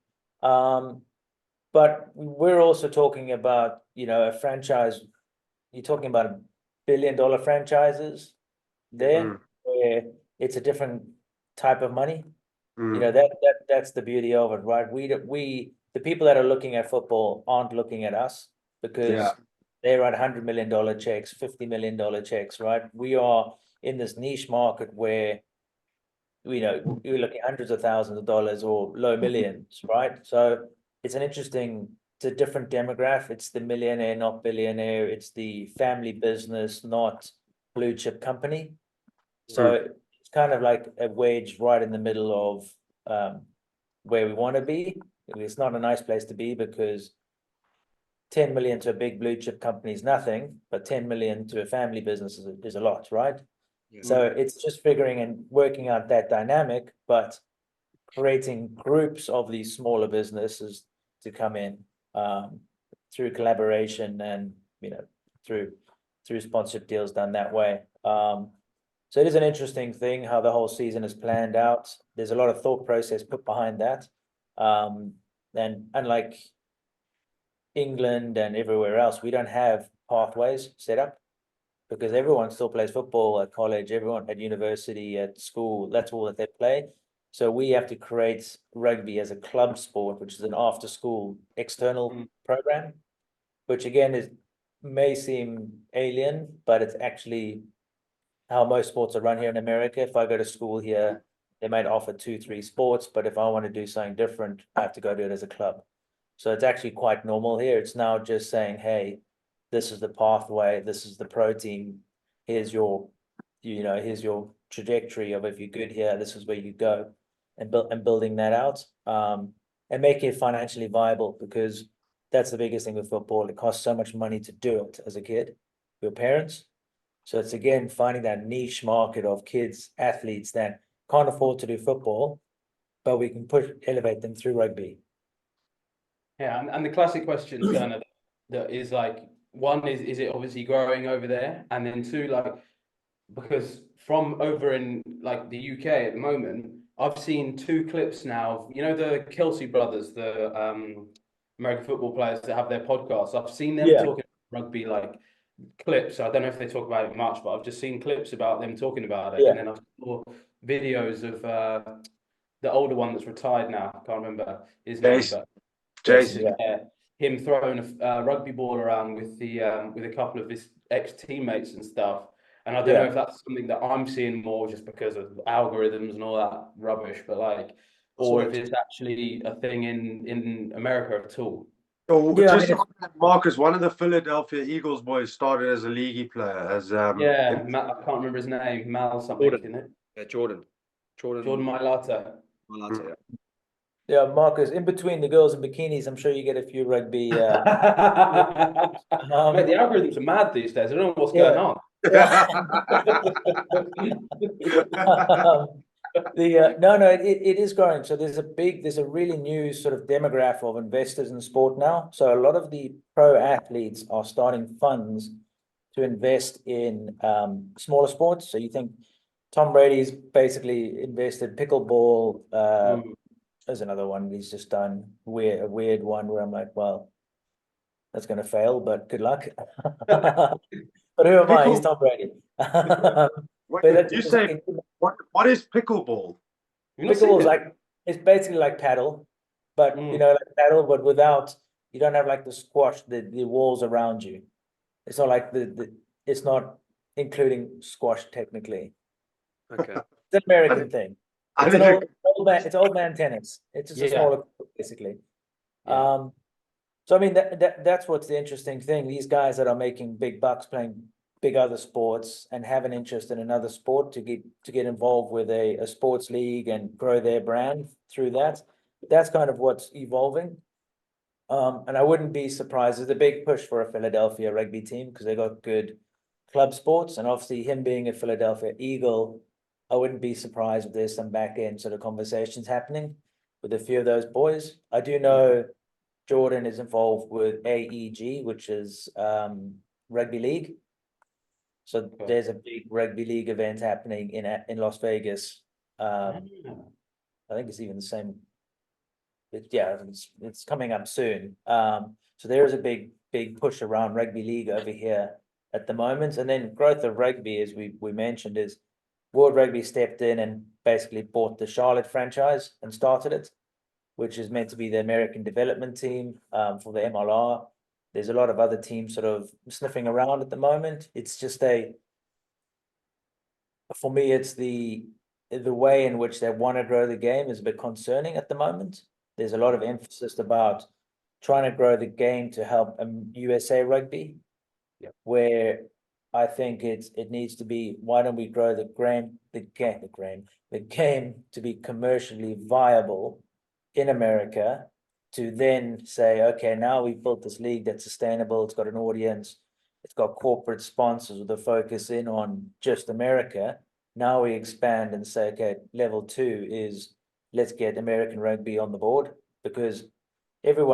But we're also talking about, a franchise. You're talking about $1 billion franchises there, where it's a different type of money. That's the beauty of it, right? The people that are looking at football aren't looking at us, because they write $100 million checks, $50 million checks, right? We are in this niche market where, we're looking at hundreds of thousands of dollars or low millions, right? So it's a different demographic. It's the millionaire, not billionaire. It's the family business, not blue chip company. So it's kind of like a wedge right in the middle of where we want to be. It's not a nice place to be, because 10 million to a big blue chip company is nothing, but 10 million to a family business is a lot, right? Yeah. So it's just figuring and working out that dynamic, but creating groups of these smaller businesses to come in through collaboration and through sponsorship deals done that way. So it is an interesting thing how the whole season is planned out. There's a lot of thought process put behind that. And unlike England and everywhere else, we don't have pathways set up, because everyone still plays football at college, everyone at university, at school, that's all that they play. So we have to create rugby as a club sport, which is an after school external program, which again may seem alien, but it's actually how most sports are run here in America. If I go to school here, they might offer 2-3 sports, but if I want to do something different, I have to go do it as a club. So it's actually quite normal here. It's now just saying, hey, this is the pathway, this is the protein, here's your trajectory of, if you're good here, this is where you go, and building that out, and making it financially viable, because that's the biggest thing with football. It costs so much money to do it as a kid, your parents. So it's again finding that niche market of kids, athletes that can't afford to do football, but we can elevate them through rugby. Yeah, and the classic question, Turner, that is like, one is it obviously growing over there, and then two, like, because from over in like the UK at the moment, I've seen 2 clips now. The Kelsey brothers, the American football players that have their podcasts. I've seen them talking rugby, like clips. I don't know if they talk about it much, but I've just seen clips about them talking about it, and then I saw videos of the older one that's retired now. I can't remember his name, but Jason, him throwing a rugby ball around with a couple of his ex-teammates and stuff. And I don't know if that's something that I'm seeing more just because of algorithms and all that rubbish, but like, or if it's actually a thing in America at all. Marcus, one of the Philadelphia Eagles boys started as a league player, as I can't remember his name, Mal something, isn't it? Jordan Mailata. Yeah. Yeah, Marcus, in between the girls in bikinis, I'm sure you get a few rugby. Mate, the algorithms are mad these days. I don't know what's going on. Yeah. No, it is growing. So there's a really new sort of demographic of investors in sport now. So a lot of the pro athletes are starting funds to invest in smaller sports. So you think Tom Brady's basically invested pickleball. There's another one he's just done a weird one where I'm like, well, that's going to fail, but good luck. But who am I? He's Tom Brady. You say what is pickleball? Pickleball is like, it's basically like paddle, but like paddle, but without, you don't have like the squash, the walls around you. It's not like it's not including squash technically. Okay. It's an American thing. It's old man tennis. It's just a smaller, basically. Yeah. So I mean that's what's the interesting thing. These guys that are making big bucks playing big other sports and have an interest in another sport to get involved with a sports league and grow their brand through that. That's kind of what's evolving. And I wouldn't be surprised. There's a big push for a Philadelphia rugby team because they got good club sports, and obviously him being a Philadelphia Eagle, I wouldn't be surprised if there's some back end sort of conversations happening with a few of those boys. I do know Jordan is involved with AEG, which is rugby league. So there's a big rugby league event happening in Las Vegas. I think it's even the same. It's coming up soon. So there is a big push around rugby league over here at the moment. And then growth of rugby, as we mentioned, is World Rugby stepped in and basically bought the Charlotte franchise and started it, which is meant to be the American development team for the MLR. There's a lot of other teams sort of sniffing around at the moment. It's just for me, it's the way in which they want to grow the game is a bit concerning at the moment. There's a lot of emphasis about trying to grow the game to help USA Rugby, where I think it needs to be, why don't we grow the game to be commercially viable in America, to then say, okay, now we've built this league that's sustainable, it's got an audience, it's got corporate sponsors with a focus in on just America. Now we expand and say, okay, level 2 is let's get American rugby on the board, because every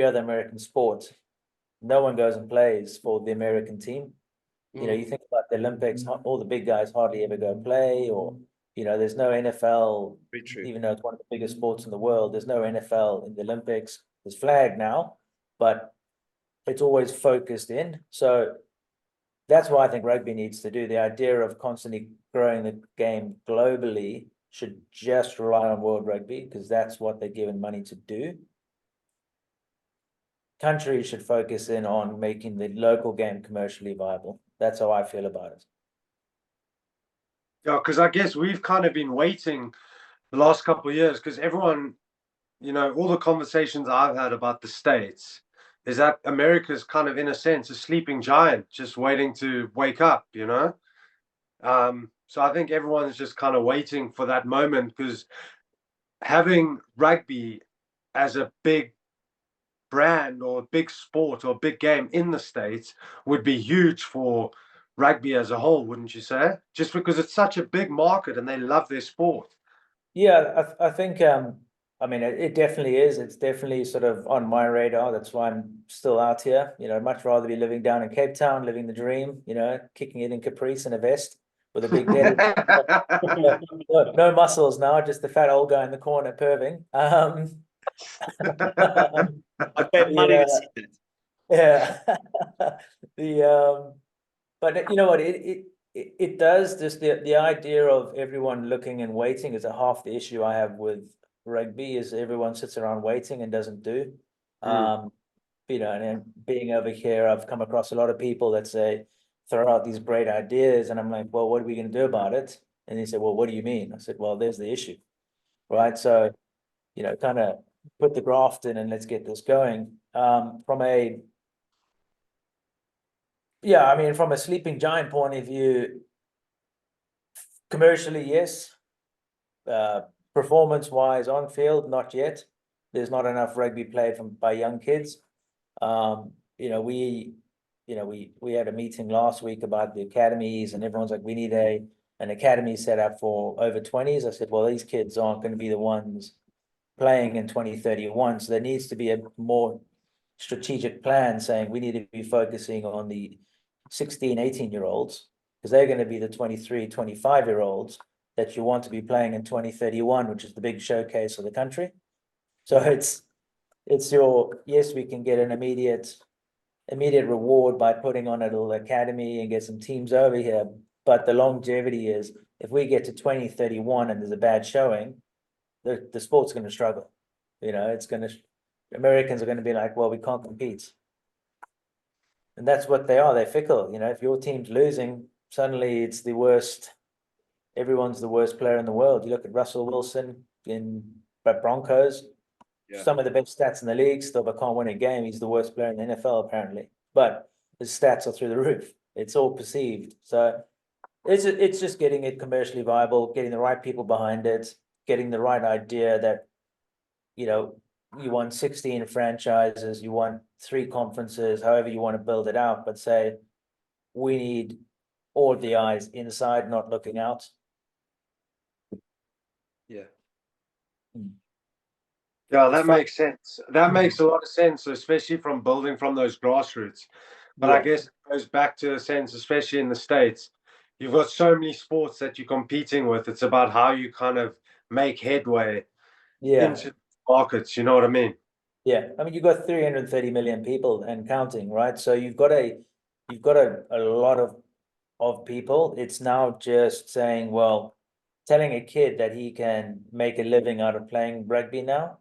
other American sport, no one goes and plays for the American team. You know, you think about the Olympics, all the big guys hardly ever go play, or there's no NFL, even though it's one of the biggest sports in the world. There's no NFL in the Olympics. There's flag now, but it's always focused in. So that's what I think rugby needs to do. The idea of constantly growing the game globally should just rely on World Rugby, because that's what they're given money to do. Countries should focus in on making the local game commercially viable. That's how I feel about it. Yeah, because I guess we've kind of been waiting the last couple of years, because everyone, all the conversations I've had about the States is that America's kind of, in a sense, a sleeping giant, just waiting to wake up, So I think everyone's just kind of waiting for that moment, because having rugby as a big brand or a big sport or a big game in the States would be huge for rugby as a whole, wouldn't you say? Just because it's such a big market and they love their sport. Yeah, I think I mean it definitely is. It's definitely sort of on my radar. That's why I'm still out here. I'd much rather be living down in Cape Town, living the dream, kicking it in Caprice in a vest with a big belly. No muscles now, just the fat old guy in the corner perving. I bet money to see that. Yeah. But you know what, it does just the idea of everyone looking and waiting is a half the issue I have with rugby, is everyone sits around waiting and doesn't do. And being over here, I've come across a lot of people that say, throw out these great ideas, and I'm like, well, what are we going to do about it? And they say, well, what do you mean? I said, well, there's the issue, right? So, kind of put the graft in and let's get this going. From a sleeping giant point of view, commercially, yes. performance-wise on field, not yet. There's not enough rugby played by young kids. We had a meeting last week about the academies, and everyone's like, we need an academy set up for over 20s. I said, well, these kids aren't going to be the ones playing in 2031. So there needs to be a more strategic plan saying we need to be focusing on the 16, 18-year-olds, because they're going to be the 23, 25-year-olds that you want to be playing in 2031, which is the big showcase of the country. So it's yes, we can get an immediate reward by putting on a little academy and get some teams over here. But the longevity is, if we get to 2031 and there's a bad showing, the sport's going to struggle. Americans are going to be like, well, we can't compete. And that's what they are. They're fickle. If your team's losing, suddenly it's the worst. Everyone's the worst player in the world. You look at Russell Wilson in Broncos, some of the best stats in the league, still but can't win a game. He's the worst player in the NFL, apparently. But his stats are through the roof. It's all perceived. So it's just getting it commercially viable, getting the right people behind it, getting the right idea that, you want 16 franchises, you want 3 conferences, however you want to build it out, but say, we need all the eyes inside, not looking out. Yeah. Yeah, that makes sense. That makes a lot of sense, especially from building from those grassroots. But I guess it goes back to a sense, especially in the States, you've got so many sports that you're competing with. It's about how you kind of make headway into markets. You know what I mean? Yeah, I mean, you've got 330 million people and counting, right? So you've got a lot of people. It's now just saying, well, telling a kid that he can make a living out of playing rugby now,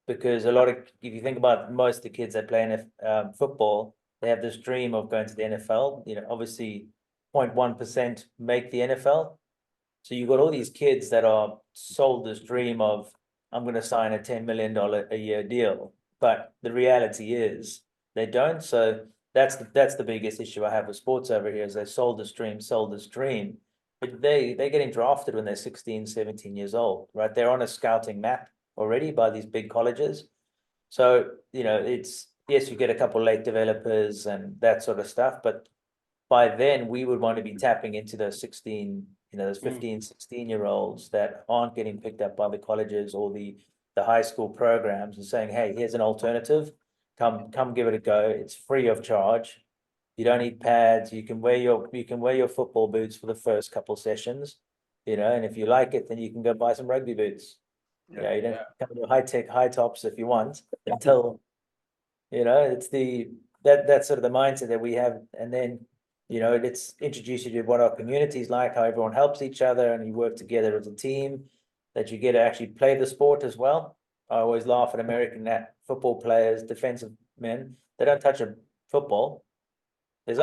because if you think about most of the kids that play in football, they have this dream of going to the NFL. Obviously 0.1% make the NFL. So you've got all these kids that are sold this dream of, I'm going to sign a $10 million a year deal. But the reality is they don't. So that's the biggest issue I have with sports over here, is they sold this dream. But they're getting drafted when they're 16, 17 years old, right? They're on a scouting map already by these big colleges. So, it's, yes, you get a couple late developers and that sort of stuff, but by then we would want to be tapping into those 16, those 15, 16-year-olds that aren't getting picked up by the colleges or the high school programs, and saying, hey, here's an alternative. Come give it a go. It's free of charge. You don't need pads. You can wear your football boots for the first couple sessions, and if you like it, then you can go buy some rugby boots. You don't come in your high tops if you want, until it's that's sort of the mindset that we have. And then it's introduce you to what our community is like, how everyone helps each other and you work together as a team, that you get to actually play the sport as well. I always laugh at American football players, defensive men. They don't touch a football. There's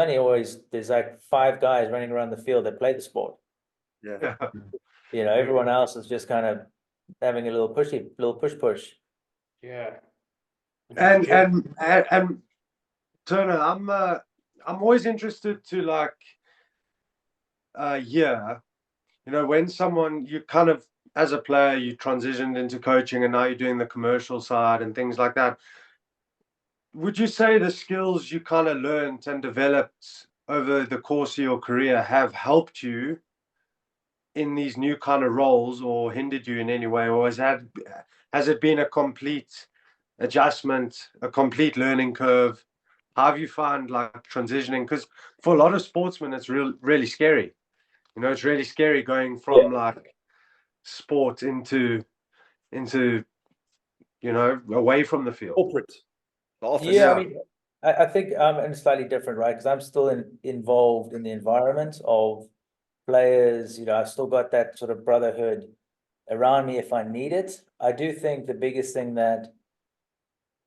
like 5 guys running around the field that play the sport. Yeah. Everyone else is just kind of having a little push. Yeah. And Turner, I'm always interested to when someone, you kind of, as a player, you transitioned into coaching and now you're doing the commercial side and things like that. Would you say the skills you kind of learned and developed over the course of your career have helped you in these new kind of roles, or hindered you in any way, or has it been a complete adjustment, a complete learning curve? How have you found transitioning? Because for a lot of sportsmen, it's really scary. It's really scary going from sport into away from the field. Corporate. The office. Yeah, I mean, I think I'm slightly different, right? Because I'm still involved in the environment of players. I've still got that sort of brotherhood around me if I need it. I do think the biggest thing that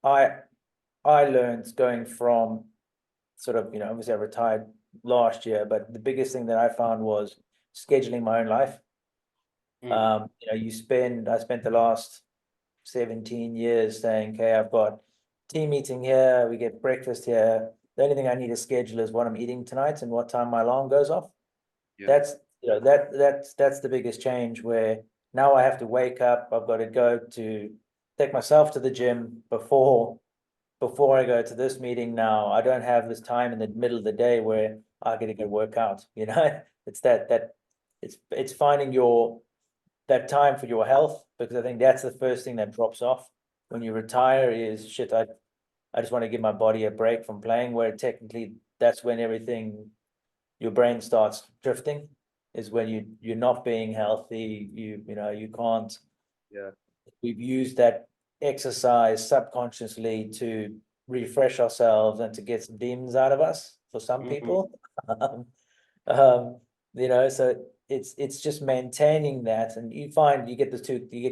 I learned going from sort of, obviously I retired last year, but the biggest thing that I found was scheduling my own life. I spent the last 17 years saying, okay, I've got team meeting here, we get breakfast here. The only thing I need to schedule is what I'm eating tonight and what time my alarm goes off. Yeah. That's the biggest change, where now I have to wake up. I've got to go to take myself to the gym before I go to this meeting. Now I don't have this time in the middle of the day where I get to go work out. You know, it's it's finding that time for your health, because I think that's the first thing that drops off when you retire is shit. I just want to give my body a break from playing, where technically that's when your brain starts drifting, is when you're not being healthy. You can't. Yeah. We've used that exercise subconsciously to refresh ourselves and to get some demons out of us for some people. So it's just maintaining that, and you find you get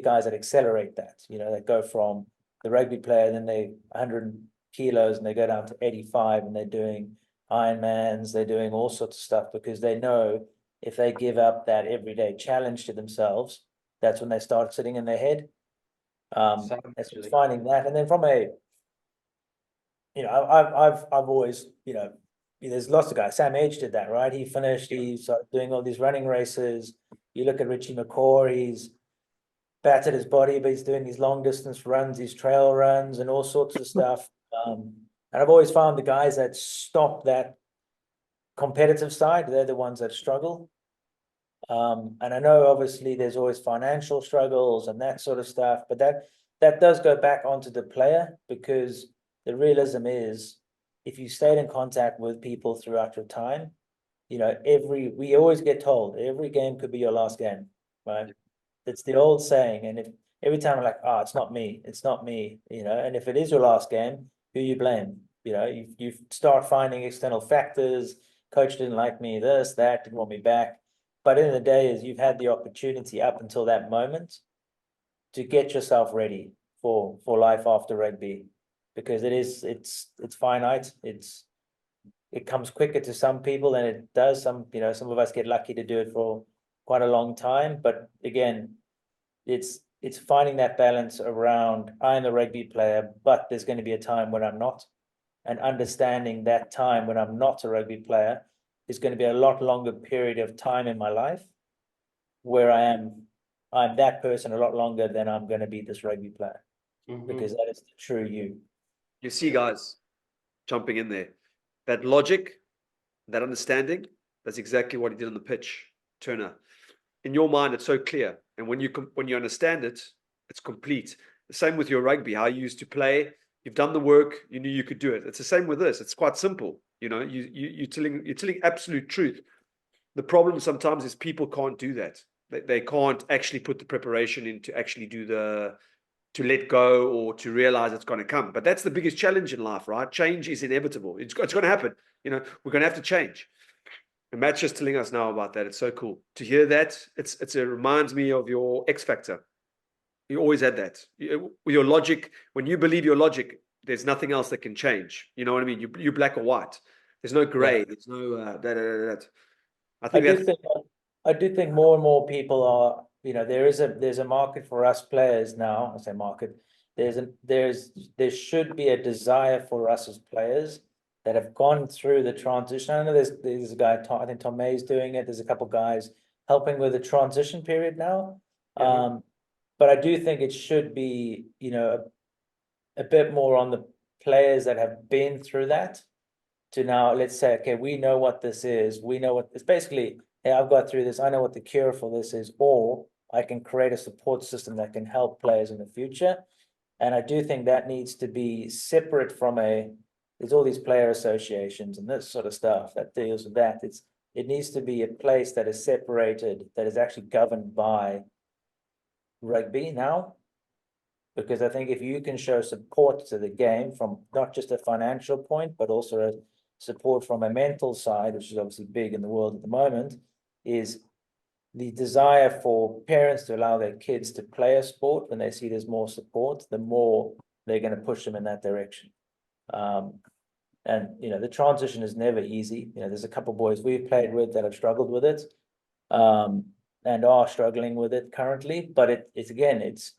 guys that accelerate that, that go from the rugby player, then they 100 kilos and they go down to 85 and they're doing Ironmans, they're doing all sorts of stuff, because they know if they give up that everyday challenge to themselves, that's when they start sitting in their head. It's finding that, and then from I've always, there's lots of guys. Sam Edge did that, right? He started doing all these running races. You look at Richie McCaw, he's battered his body, but he's doing these long distance runs, these trail runs, and all sorts of stuff. And I've always found the guys that stop that competitive side, they're the ones that struggle. And I know obviously there's always financial struggles and that sort of stuff, but that does go back onto the player, because the realism is, if you stayed in contact with people throughout your time, we always get told every game could be your last game, right? It's the old saying, and if every time I'm like, oh, it's not me, and if it is your last game, who you blame? You start finding external factors. Coach didn't like me, this, that, didn't want me back. But in the day is you've had the opportunity up until that moment to get yourself ready for life after rugby, because it's finite. It comes quicker to some people than it does. Some of us get lucky to do it for quite a long time. But again, it's finding that balance around, I'm a rugby player, but there's going to be a time when I'm not, and understanding that time when I'm not a rugby player is going to be a lot longer period of time in my life where I'm that person a lot longer than I'm going to be this rugby player, because that is the true you. You see guys jumping in there. That logic, that understanding, that's exactly what he did on the pitch, Turner. In your mind, it's so clear. And when you understand it, it's complete. The same with your rugby, how you used to play. You've done the work, you knew you could do it. It's the same with this. It's quite simple. You're telling absolute truth. The problem sometimes is people can't do that. They can't actually put the preparation in to actually do to let go or to realize it's going to come. But that's the biggest challenge in life, right? Change is inevitable. It's going to happen. We're going to have to change. And Matt's just telling us now about that. It's so cool to hear that. It reminds me of your X factor. You always had that. With your logic, when you believe your logic, there's nothing else that can change. You know what I mean? You're black or white. There's no gray. Yeah. There's no that. I do think more and more people are, there's a market for us players now. I say market. There should be a desire for us as players that have gone through the transition. I know there's a guy, I think Tom May's doing it. There's a couple of guys helping with the transition period now. Mm-hmm. But I do think it should be, a bit more on the players that have been through that, to now, let's say, okay, we know what this is. We know what it's basically, hey, I've got through this. I know what the cure for this is, or I can create a support system that can help players in the future. And I do think that needs to be separate from there's all these player associations and this sort of stuff that deals with that. It needs to be a place that is separated, that is actually governed by rugby now. Because I think if you can show support to the game from not just a financial point, but also a support from a mental side, which is obviously big in the world at the moment, is the desire for parents to allow their kids to play a sport. When they see there's more support, the more they're going to push them in that direction. And the transition is never easy. There's a couple of boys we've played with that have struggled with it, and are struggling with it currently. But it's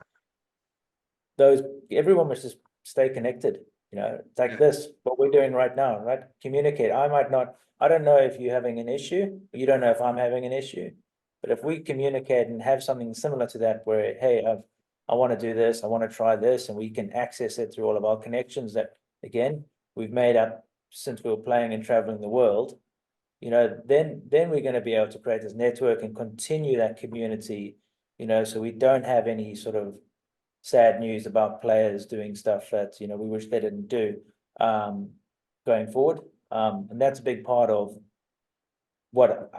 everyone must just stay connected. It's like this, what we're doing right now, right? Communicate. I don't know if you're having an issue. You don't know if I'm having an issue, But if we communicate and have something similar to that, where, hey, I want to do this, I want to try this, and we can access it through all of our connections that, again, we've made up since we were playing and traveling the world, you know, then we're going to be able to create this network and continue that community, you know, so we don't have any sort of sad news about players doing stuff that, you know, we wish they didn't do going forward. And that's a big part of what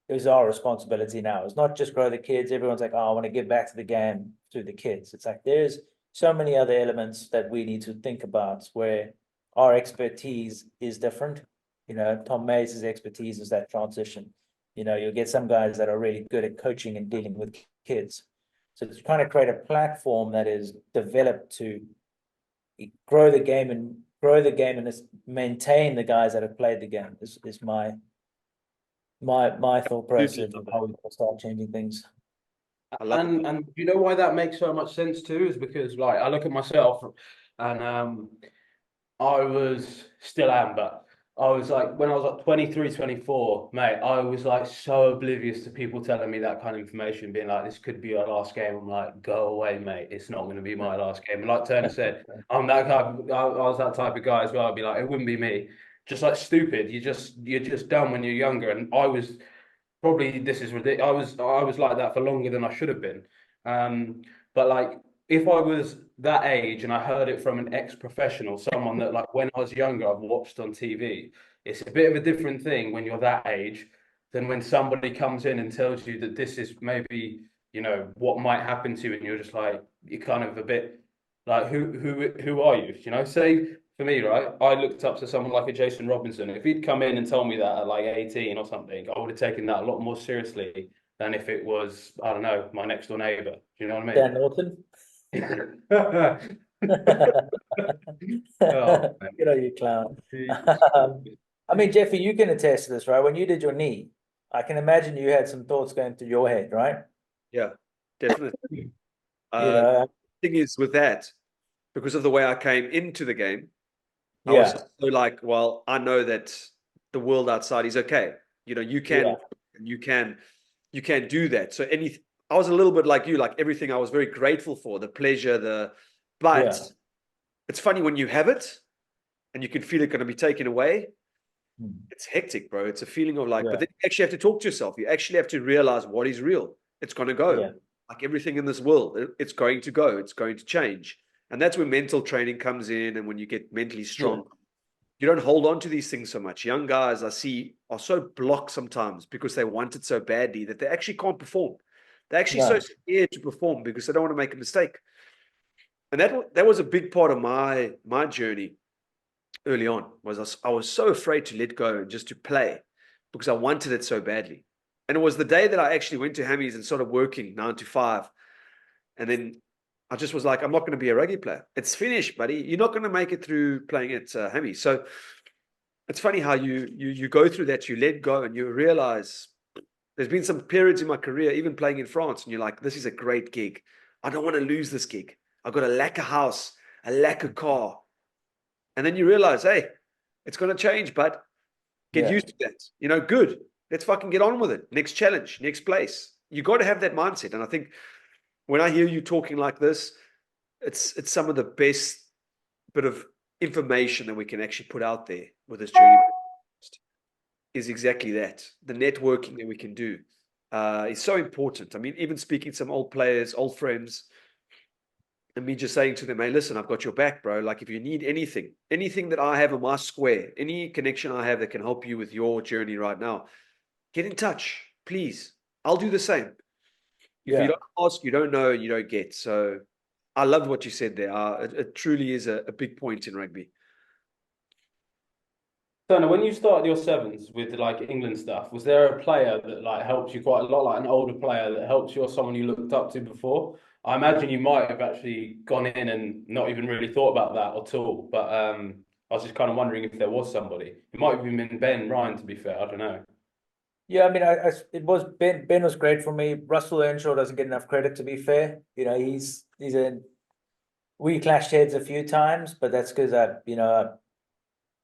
is our responsibility now. It's not just grow the kids. Everyone's like, oh, I want to give back to the game through the kids. It's like there's so many other elements that we need to think about where our expertise is different. You know, Tom Mays' expertise is that transition. You know, you'll get some guys that are really good at coaching and dealing with kids. So it's trying to create a platform that is developed to grow the game and maintain the guys that have played the game is my thought process of how we can start changing things. And you know why that makes so much sense too is because like I look at myself and I was still am, but I was like when I was like 23, 24, mate, I was like so oblivious to people telling me that kind of information, being like, this could be our last game. I'm like, go away, mate. It's not going to be my last game. And like Turner said, I'm that guy. I was that type of guy as well. I'd be like, it wouldn't be me. Just like stupid. You're just dumb when you're younger. And I was probably this is ridiculous. I was like that for longer than I should have been. But like if I was that age and I heard it from an ex-professional, someone that like when I was younger I've watched on TV, it's a bit of a different thing when you're that age than when somebody comes in and tells you that this is maybe, you know, what might happen to you, and you're just like you're kind of a bit like who are you? You know, say for me, right? I looked up to someone like a Jason Robinson. If he'd come in and told me that at like 18 or something, I would have taken that a lot more seriously than if it was, I don't know, my next door neighbor. Do you know what I mean? Dan Norton. Oh, Good on you, clown. I mean, Jeffy, you can attest to this, right? When you did your knee, I can imagine you had some thoughts going through your head, right? Yeah, definitely. You know, Thing is with that, because of the way I came into the game, I yeah, was so like, well, I know that the world outside is okay. You know, you can do that. So I was a little bit like you, like everything I was very grateful for, the pleasure, but it's funny when you have it and you can feel it going to be taken away. It's hectic, bro. It's a feeling of like, but then you actually have to talk to yourself. You actually have to realize what is real. It's going to go. Like everything in this world, it's going to go. It's going to change. And that's where mental training comes in. And when you get mentally strong, you don't hold on to these things so much. Young guys I see are so blocked sometimes because they want it so badly that they actually can't perform. They're actually so scared to perform because they don't want to make a mistake. And that was a big part of my journey early on. I was so afraid to let go and just to play because I wanted it so badly. And it was the day that I actually went to Hammy's and started working 9 to 5. And then I just was like, I'm not going to be a rugby player. It's finished, buddy. You're not going to make it through playing at Hammy's. So it's funny how you go through that. You let go and you realize there's been some periods in my career, even playing in France, and you're like, this is a great gig. I don't want to lose this gig. I've got a lacquer house, a lacquer car. And then you realize, hey, it's going to change, but get used to that. You know, good. Let's fucking get on with it. Next challenge, next place. You got to have that mindset. And I think when I hear you talking like this, it's some of the best bit of information that we can actually put out there with this journey is exactly that. The networking that we can do is so important. I mean, even speaking to some old players, old friends, and me just saying to them, hey, listen, I've got your back, bro. Like if you need anything that I have in my square, any connection I have that can help you with your journey right now, get in touch, please. I'll do the same. If you don't ask, you don't know, and you don't get. So I loved what you said there. It truly is a big point in rugby. Turner, when you started your sevens with like England stuff, was there a player that like helped you quite a lot, like an older player that helped you or someone you looked up to before? I imagine you might have actually gone in and not even really thought about that at all. But I was just kind of wondering if there was somebody. It might have even been Ben Ryan, to be fair. I don't know. Yeah, I mean, it was Ben. Ben was great for me. Russell Earnshaw doesn't get enough credit, to be fair. You know, we clashed heads a few times, but that's because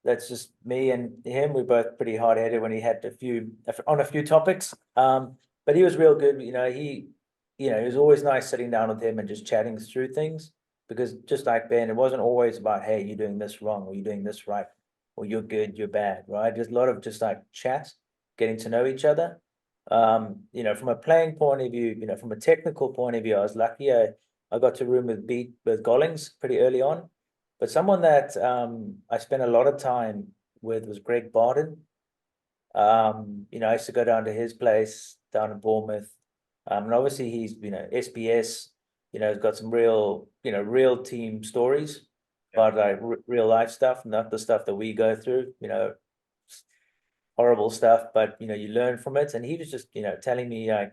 that's just me and him. We're both pretty hard headed when he had on a few topics. but he was real good. He was always nice sitting down with him and just chatting through things, because just like Ben, it wasn't always about, hey, you're doing this wrong, or you're doing this right, or you're good, you're bad, right? There's a lot of just like chat, getting to know each other. From a playing point of view, from a technical point of view, I was lucky. I got to room with Gollings pretty early on, but someone that I spent a lot of time with was Greg Barden. I used to go down to his place down in Bournemouth. And obviously he's, SBS, has got some real team stories, but like real life stuff, not the stuff that we go through, horrible stuff, but you learn from it. And he was just, telling me like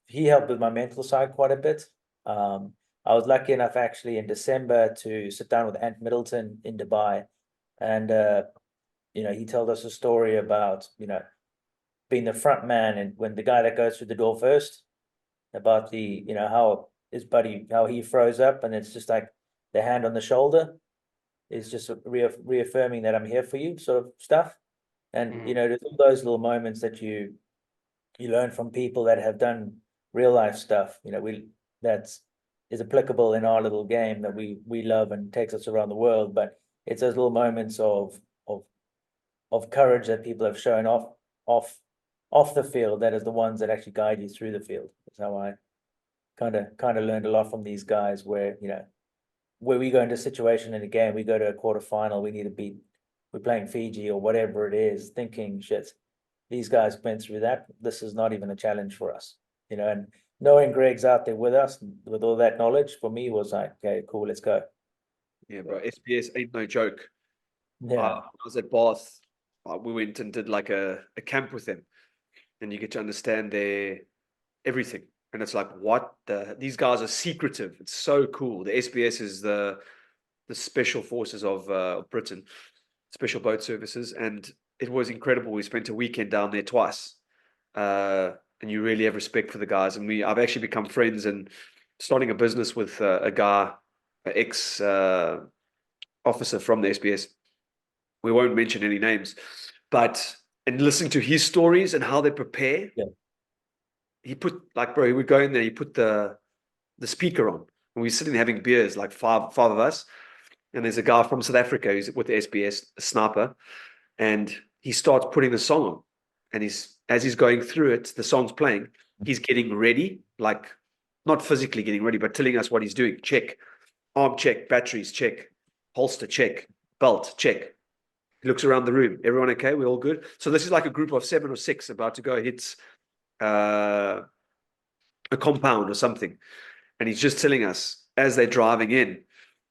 he helped with my mental side quite a bit. I was lucky enough actually in December to sit down with Ant Middleton in Dubai, and he told us a story about being the front man, and when the guy that goes through the door first, about the how his buddy, how he froze up, and it's just like the hand on the shoulder is just reaffirming that I'm here for you, sort of stuff. And there's all those little moments that you learn from people that have done real life stuff. That's is applicable in our little game that we love and takes us around the world. But it's those little moments of courage that people have shown off the field that is the ones that actually guide you through the field. That's how I kind of learned a lot from these guys, where where we go into a situation in a game, we go to a quarterfinal, we need to beat, we're playing Fiji or whatever it is, thinking, shit, these guys went through that. This is not even a challenge for us, and knowing Greg's out there with us with all that knowledge, for me was like, okay, cool, let's go. Yeah, bro. SBS ain't no joke. Yeah. When I was at Bath, we went and did like a camp with them, and you get to understand their everything. And it's like, these guys are secretive. It's so cool. The SBS is the special forces of Britain, special boat services, and it was incredible. We spent a weekend down there twice, and you really have respect for the guys. And I've actually become friends and starting a business with a guy, an ex officer from the SBS. We won't mention any names, but and listening to his stories and how they prepare. Yeah. He put bro, he would go in there, he put the speaker on, and we were sitting there having beers, like five of us. And there's a guy from South Africa who's with the SBS, a sniper, and he starts putting the song on. And as he's going through it, the song's playing, he's getting ready, like not physically getting ready, but telling us what he's doing. Check, arm check, batteries check, holster check, belt check. He looks around the room. Everyone okay? We're all good. So this is like a group of 7 or 6 about to go hit a compound or something, and he's just telling us as they're driving in,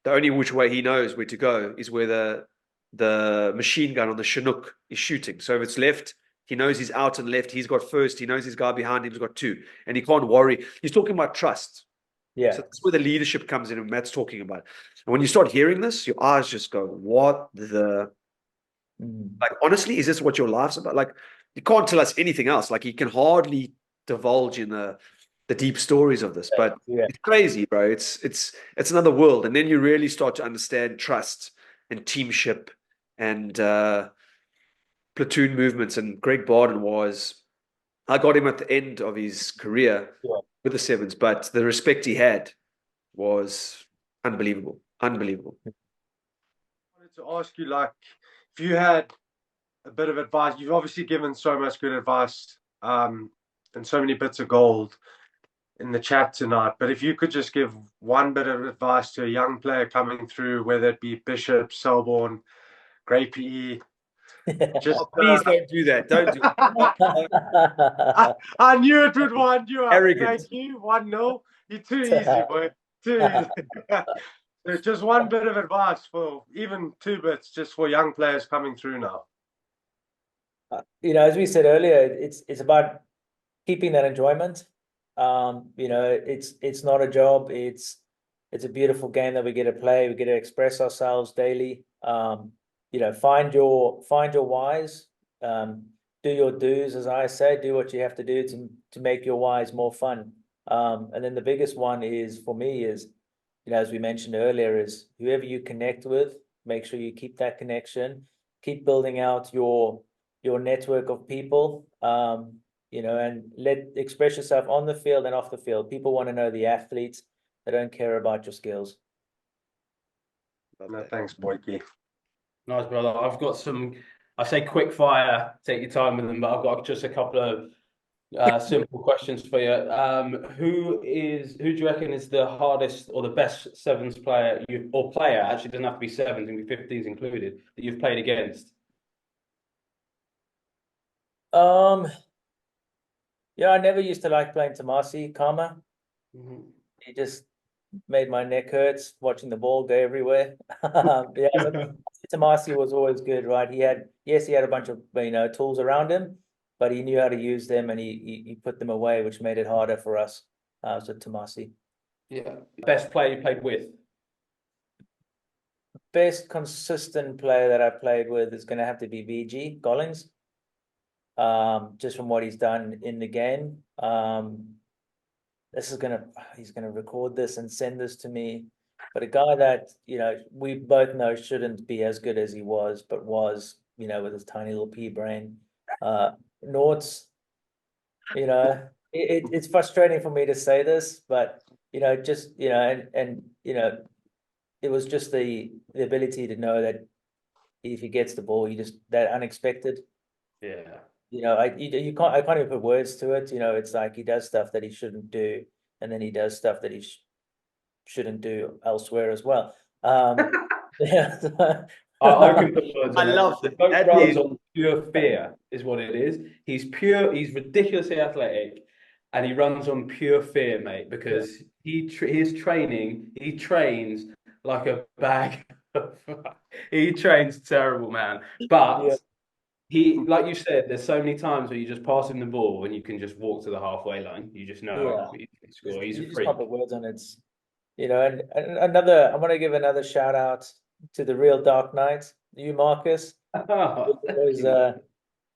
the only which way he knows where to go is where the machine gun on the Chinook is shooting. So if it's left, he knows he's out and left. He's got first. He knows his guy behind him's got 2, and he can't worry. He's talking about trust. Yeah. So that's where the leadership comes in, and Matt's talking about it. And when you start hearing this, your eyes just go, what the like, honestly, is this what your life's about? Like, you can't tell us anything else. Like, you can hardly divulge in the deep stories of this, but it's crazy, bro. It's another world. And then you really start to understand trust and teamship and platoon movements. And Greg Barden I got him at the end of his career with the Sevens, but the respect he had was unbelievable. Unbelievable. I wanted to ask you, like, if you had a bit of advice, you've obviously given so much good advice and so many bits of gold in the chat tonight, but if you could just give one bit of advice to a young player coming through, whether it be Bishop, Selborne, Grey PE, just please don't do that. Don't do that. I knew it would wind you up. Arrogant. Thank you. 1-0. You're too easy, boy. Too easy. So just one bit of advice, for even 2 bits, just for young players coming through now. As we said earlier, it's about keeping that enjoyment. It's not a job. It's a beautiful game that we get to play. We get to express ourselves daily. Find your whys. Do your do's, as I say. Do what you have to do to make your whys more fun. And then the biggest one is, for me, is, as we mentioned earlier, is whoever you connect with, make sure you keep that connection. Keep building out your network of people. and express yourself on the field and off the field. People want to know the athletes. They don't care about your skills. No, thanks, Boyke. Nice, brother. I've got some, I say quick fire, take your time with them, but I've got just a couple of simple questions for you. Who do you reckon is the hardest or the best sevens player player, actually doesn't have to be sevens, it can be 15s included, that you've played against? Yeah, I never used to like playing Tomasi Karma. He just made my neck hurts watching the ball go everywhere. Yeah, but Tomasi was always good, right? He had a bunch of tools around him, but he knew how to use them and he put them away, which made it harder for us. So Tomasi. Yeah. Best player you played with? Best consistent player that I played with is going to have to be VG Gollings. Just from what he's done in the game. He's gonna record this and send this to me. But a guy that we both know shouldn't be as good as he was, but was, with his tiny little pea brain. Norts, it's frustrating for me to say this, but just it was just the ability to know that if he gets the ball, that unexpected. Yeah. I can't even put words to it. It's like he does stuff that he shouldn't do, and then he does stuff that he shouldn't do elsewhere as well. Yeah, I can put words on I it. love The that. bloke That runs is- on pure fear, is what it is. He's ridiculously athletic, and he runs on pure fear, mate, because his training, he trains like a bag. He trains terrible, man. But Yeah. he, like you said, there's so many times where you just pass him the ball and you can just walk to the halfway line. You just know he can score. He's a You just freak. can't put words on it. And I want to give another shout out to the real Dark Knight, you, Marcus. It was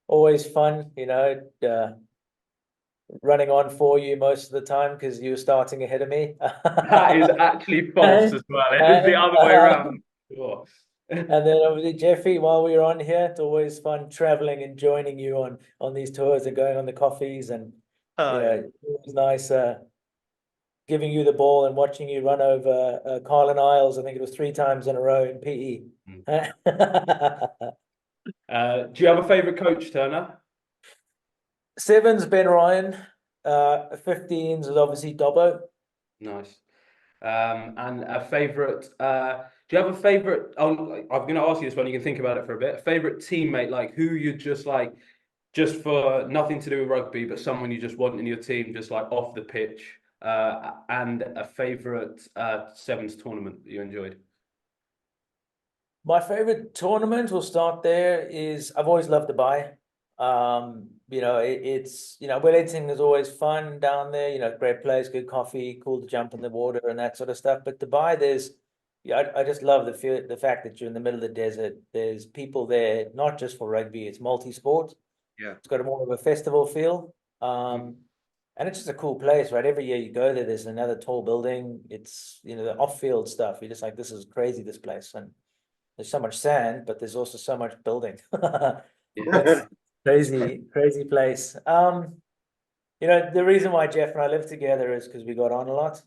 always fun, running on for you most of the time because you were starting ahead of me. That is actually false as well. It's the other way around. And then obviously Jeffrey, while we were on here, it's always fun traveling and joining you on these tours and going on the coffees, and it was nice giving you the ball and watching you run over Carlin Isles. I think it was 3 times in a row in PE. Do you have a favorite coach, Turner? Sevens, Ben Ryan. 15s is obviously Dobbo. Nice. And a favorite, do you have a favorite? I'm going to ask you this one. You can think about it for a bit. A favorite teammate, like who you just like, just for nothing to do with rugby, but someone you just want in your team, just like off the pitch. And a favorite sevens tournament that you enjoyed. My favorite tournament, we'll start there, is I've always loved Dubai. It's Wellington is always fun down there, great place, good coffee, cool to jump in the water and that sort of stuff. But Dubai, I just love the fact that you're in the middle of the desert. There's people there, not just for rugby, it's multi-sport. Yeah. It's got more of a festival feel. And it's just a cool place, right? Every year you go there, there's another tall building. It's, the off-field stuff. You're just like, this is crazy, this place. And there's so much sand, but there's also so much building. It's crazy place. The reason why Jeff and I live together is because we got on a lot.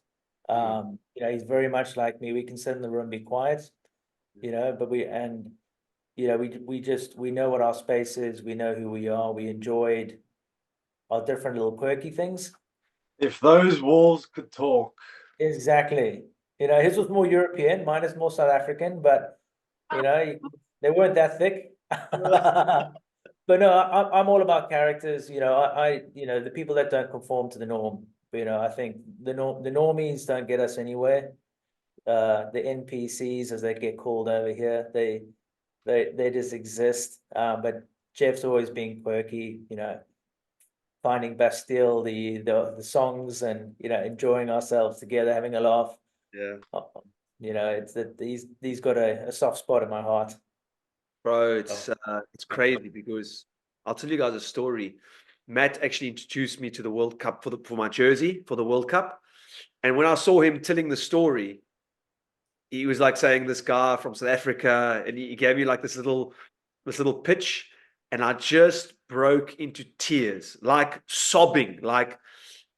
He's very much like me. We can sit in the room, be quiet, but we know what our space is. We know who we are. We enjoyed our different little quirky things. If those walls could talk. Exactly. His was more European, mine is more South African, but they weren't that thick. But no, I'm all about characters. The people that don't conform to the norm. I think the normies don't get us anywhere. The NPCs, as they get called over here, they just exist. But Jeff's always been quirky. Finding Bastille, the songs, and enjoying ourselves together, having a laugh. Yeah. It's that these got a soft spot in my heart. Bro, it's crazy because I'll tell you guys a story. Matt actually introduced me to the World Cup for my jersey for the World Cup. And when I saw him telling the story, he was like saying this guy from South Africa, and he gave me like this little pitch, and I just broke into tears, like sobbing, like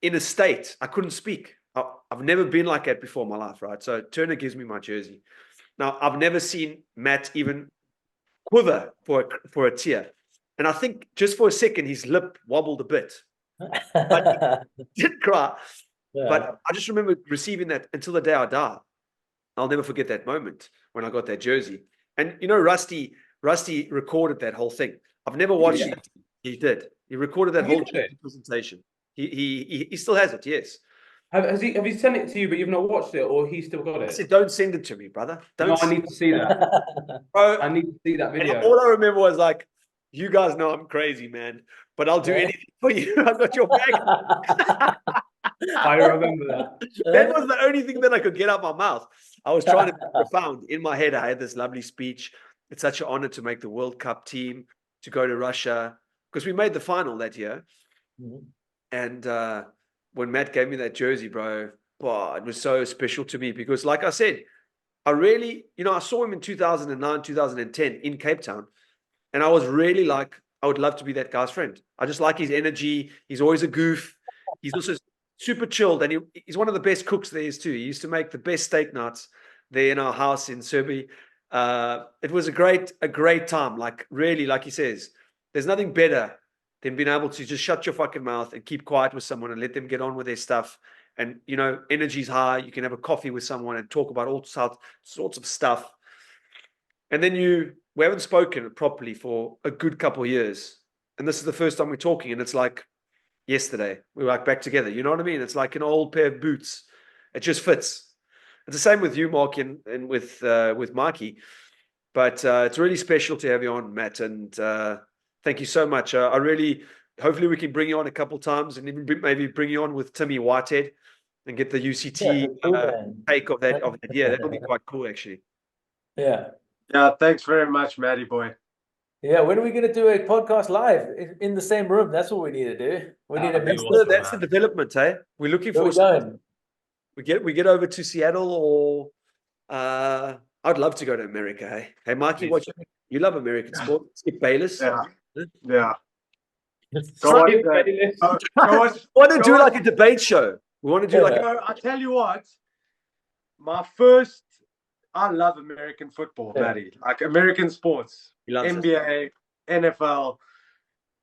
in a state. I couldn't speak. I've never been like that before in my life, right? So Turner gives me my jersey. Now, I've never seen Matt even quiver for a tear. And I think just for a second, his lip wobbled a bit. But he did cry. Yeah. But I just remember receiving that until the day I die. I'll never forget that moment when I got that jersey. And you know, Rusty recorded that whole thing. I've never watched it. He did. He recorded that Have you whole got it? presentation. He still has it. Yes. Have he sent it to you, but you've not watched it, or he still got I it? said, don't send it to me, brother. No, Don't. I need to see that. Bro, I need to see that and video. all I remember was like, you guys know I'm crazy, man, but I'll do anything for you. I got your back. I remember that. That was the only thing that I could get out my mouth. I was trying to be profound. In my head, I had this lovely speech. It's such an honor to make the World Cup team, to go to Russia, because we made the final that year. Mhm. And when Matt gave me that jersey, bro, wow, it was so special to me because, like I said, I really, I saw him in 2009, 2010 in Cape Town. And I was really like, I would love to be that guy's friend. I just like his energy. He's always a goof. He's also super chilled. And he's one of the best cooks there is too. He used to make the best steak nights there in our house in Serbia. It was a great time. Like really, like he says, there's nothing better than being able to just shut your fucking mouth and keep quiet with someone and let them get on with their stuff. And, energy's high. You can have a coffee with someone and talk about all sorts of stuff. And then we haven't spoken properly for a good couple of years. And this is the first time we're talking. And it's like yesterday, we were like back together. You know what I mean? It's like an old pair of boots. It just fits. It's the same with you, Mark, and with Mikey. But it's really special to have you on, Matt. And thank you so much. Hopefully we can bring you on a couple of times and even maybe bring you on with Timmy Whitehead and get the UCT take of that. Yeah, that would be quite cool, actually. Yeah. Yeah, thanks very much, Matty boy. Yeah, when are we going to do a podcast live in the same room? That's what we need to do. We need to mix awesome, That's man. the development, eh? We're looking Where for we going? we get over to Seattle or I'd love to go to America, hey. Hey Mikey, you love American sport? Skip Bayless. Yeah. Go watch Want to do like a debate show. We want to do I tell you what, I love American football, Matty. Like American sports, NBA, NFL.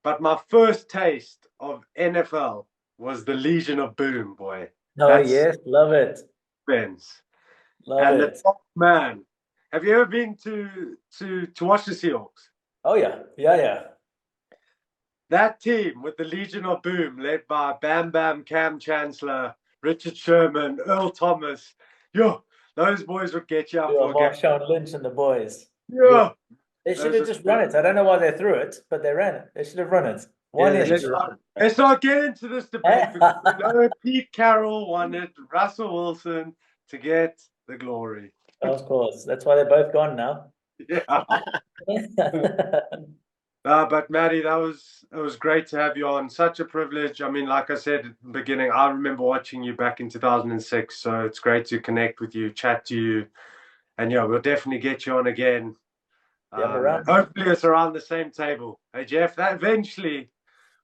But my first taste of NFL was the Legion of Boom, boy. Oh, yes, love it. Friends. Love it. The top man. Have you ever been to watch the Seahawks? Oh, yeah. Yeah. That team with the Legion of Boom, led by Bam Bam, Cam Chancellor, Richard Sherman, Earl Thomas. Those boys would get you up for a game. Marshawn Lynch and the boys. Yeah. They should have just run it. I don't know why they threw it, but they ran it. They should have run it. Let's not get into this debate because Pete Carroll wanted Russell Wilson to get the glory. Of course. That's why they're both gone now. Yeah. But Matty, it was great to have you on. Such a privilege. I mean, like I said at the beginning, I remember watching you back in 2006. So it's great to connect with you, chat to you. And we'll definitely get you on again. Hopefully it's around the same table. Hey, Jeff, that eventually.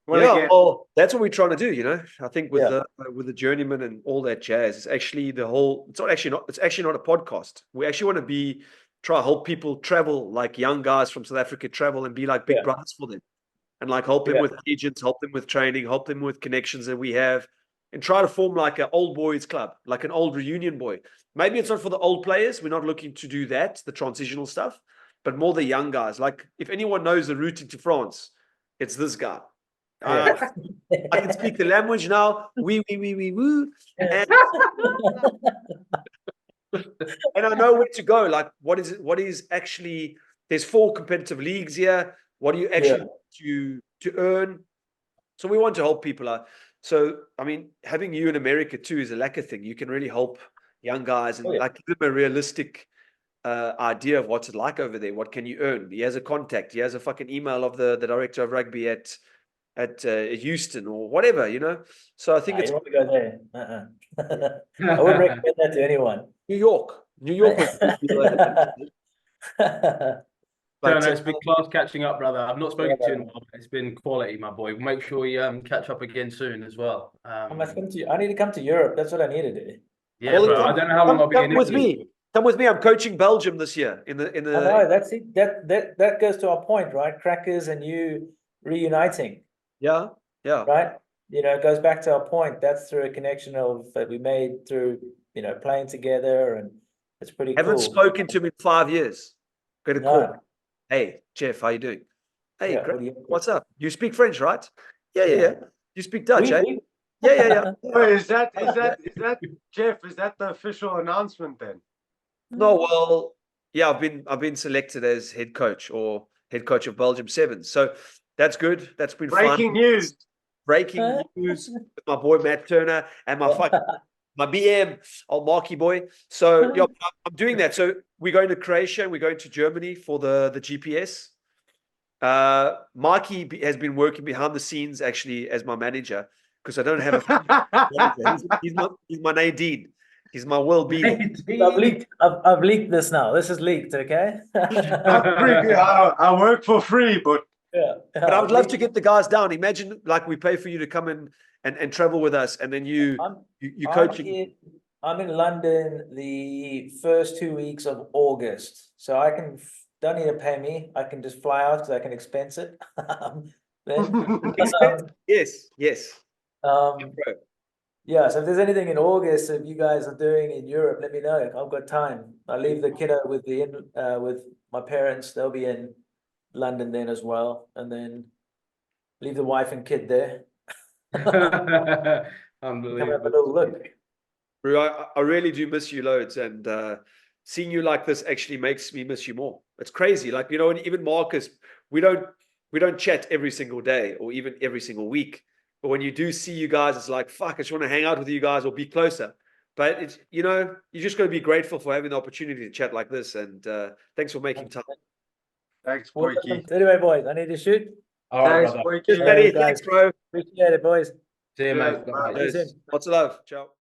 Well, that's what we're trying to do, I think with the journeyman and all that jazz, it's actually it's actually not a podcast. We actually want to try to help people travel, like young guys from South Africa travel and be like big brothers for them. And like help them with agents, help them with training, help them with connections that we have, and try to form like an old boys club, like an old reunion boy. Maybe it's not for the old players. We're not looking to do that, the transitional stuff, but more the young guys. Like if anyone knows the route into France, it's this guy. I can speak the language now. Woo. And I know where to go. Like, what is actually, there's 4 competitive leagues here. What do you actually to earn? So we want to help people out. So, I mean, having you in America too is a lacquer thing. You can really help young guys and like give them a realistic idea of what's it like over there. What can you earn? He has a contact. He has a fucking email of the director of rugby at Houston or whatever, So I think it's. You want to go there? I wouldn't recommend that to anyone. New York. But Turner, it's been class catching up, brother. I've not spoken to you in a Yeah. while, but it's been quality, my boy. Make sure we catch up again soon as well. I must come to you. I need to come to Europe. That's what I need to do. Yeah, well, bro. I don't know how long I'll be come in with Italy. me. Come with me. I'm coaching Belgium this year in I the know that's it. That goes to our point, right? Crackers and you reuniting, yeah. right? It goes back to our point. That's through a connection that we made through playing together, and it's pretty Haven't cool. spoken to him in 5 years. Got a No. call. Hey, Jeff, how you doing? Hey, Yeah, great. what do you- What's up? You speak French, right? Yeah. Yeah. You speak Dutch, eh? We- Yeah. Wait, is that Jeff? Is that the official announcement then? No, well, yeah, I've been selected as head coach or head coach of Belgium Sevens. So that's good. That's been Breaking fun. news. Breaking news with my boy Matt Turner and my BM, old Marky boy. So yeah, I'm doing that. So we're going to Croatia and we're going to Germany for the GPS. Marky has been working behind the scenes actually as my manager because I don't have a manager. He's my Nadine. He's my well-being. I've leaked this now. This is leaked, okay? I work for free, but Yeah. But I would love to get the guys down. Imagine like we pay for you to come in and travel with us, and then you coaching. I'm in London the first 2 weeks of August, so I don't need to pay me. I can just fly out because I can expense it. Yes. Yeah. So if there's anything in August that you guys are doing in Europe, let me know. I've got time. I leave the kiddo with my parents. They'll be in London then as well, and then leave the wife and kid there. Come Unbelievable. have a little look. Bro, I really do miss you loads, and seeing you like this actually makes me miss you more. It's crazy. Like, and even Marcus, we don't chat every single day or even every single week. But when you do see you guys, it's like, fuck, I just want to hang out with you guys or be closer. But it's, you just got to be grateful for having the opportunity to chat like this. And thanks for making time. thanks, Well, Boykie. anyway, boys, I need to shoot. All right, Thanks, brother. Boykie. Cheers, buddy. guys. Thanks, bro. Appreciate it, boys. See you, Cheers, mate. bye. Bye. Cheers. Lots of love. Ciao.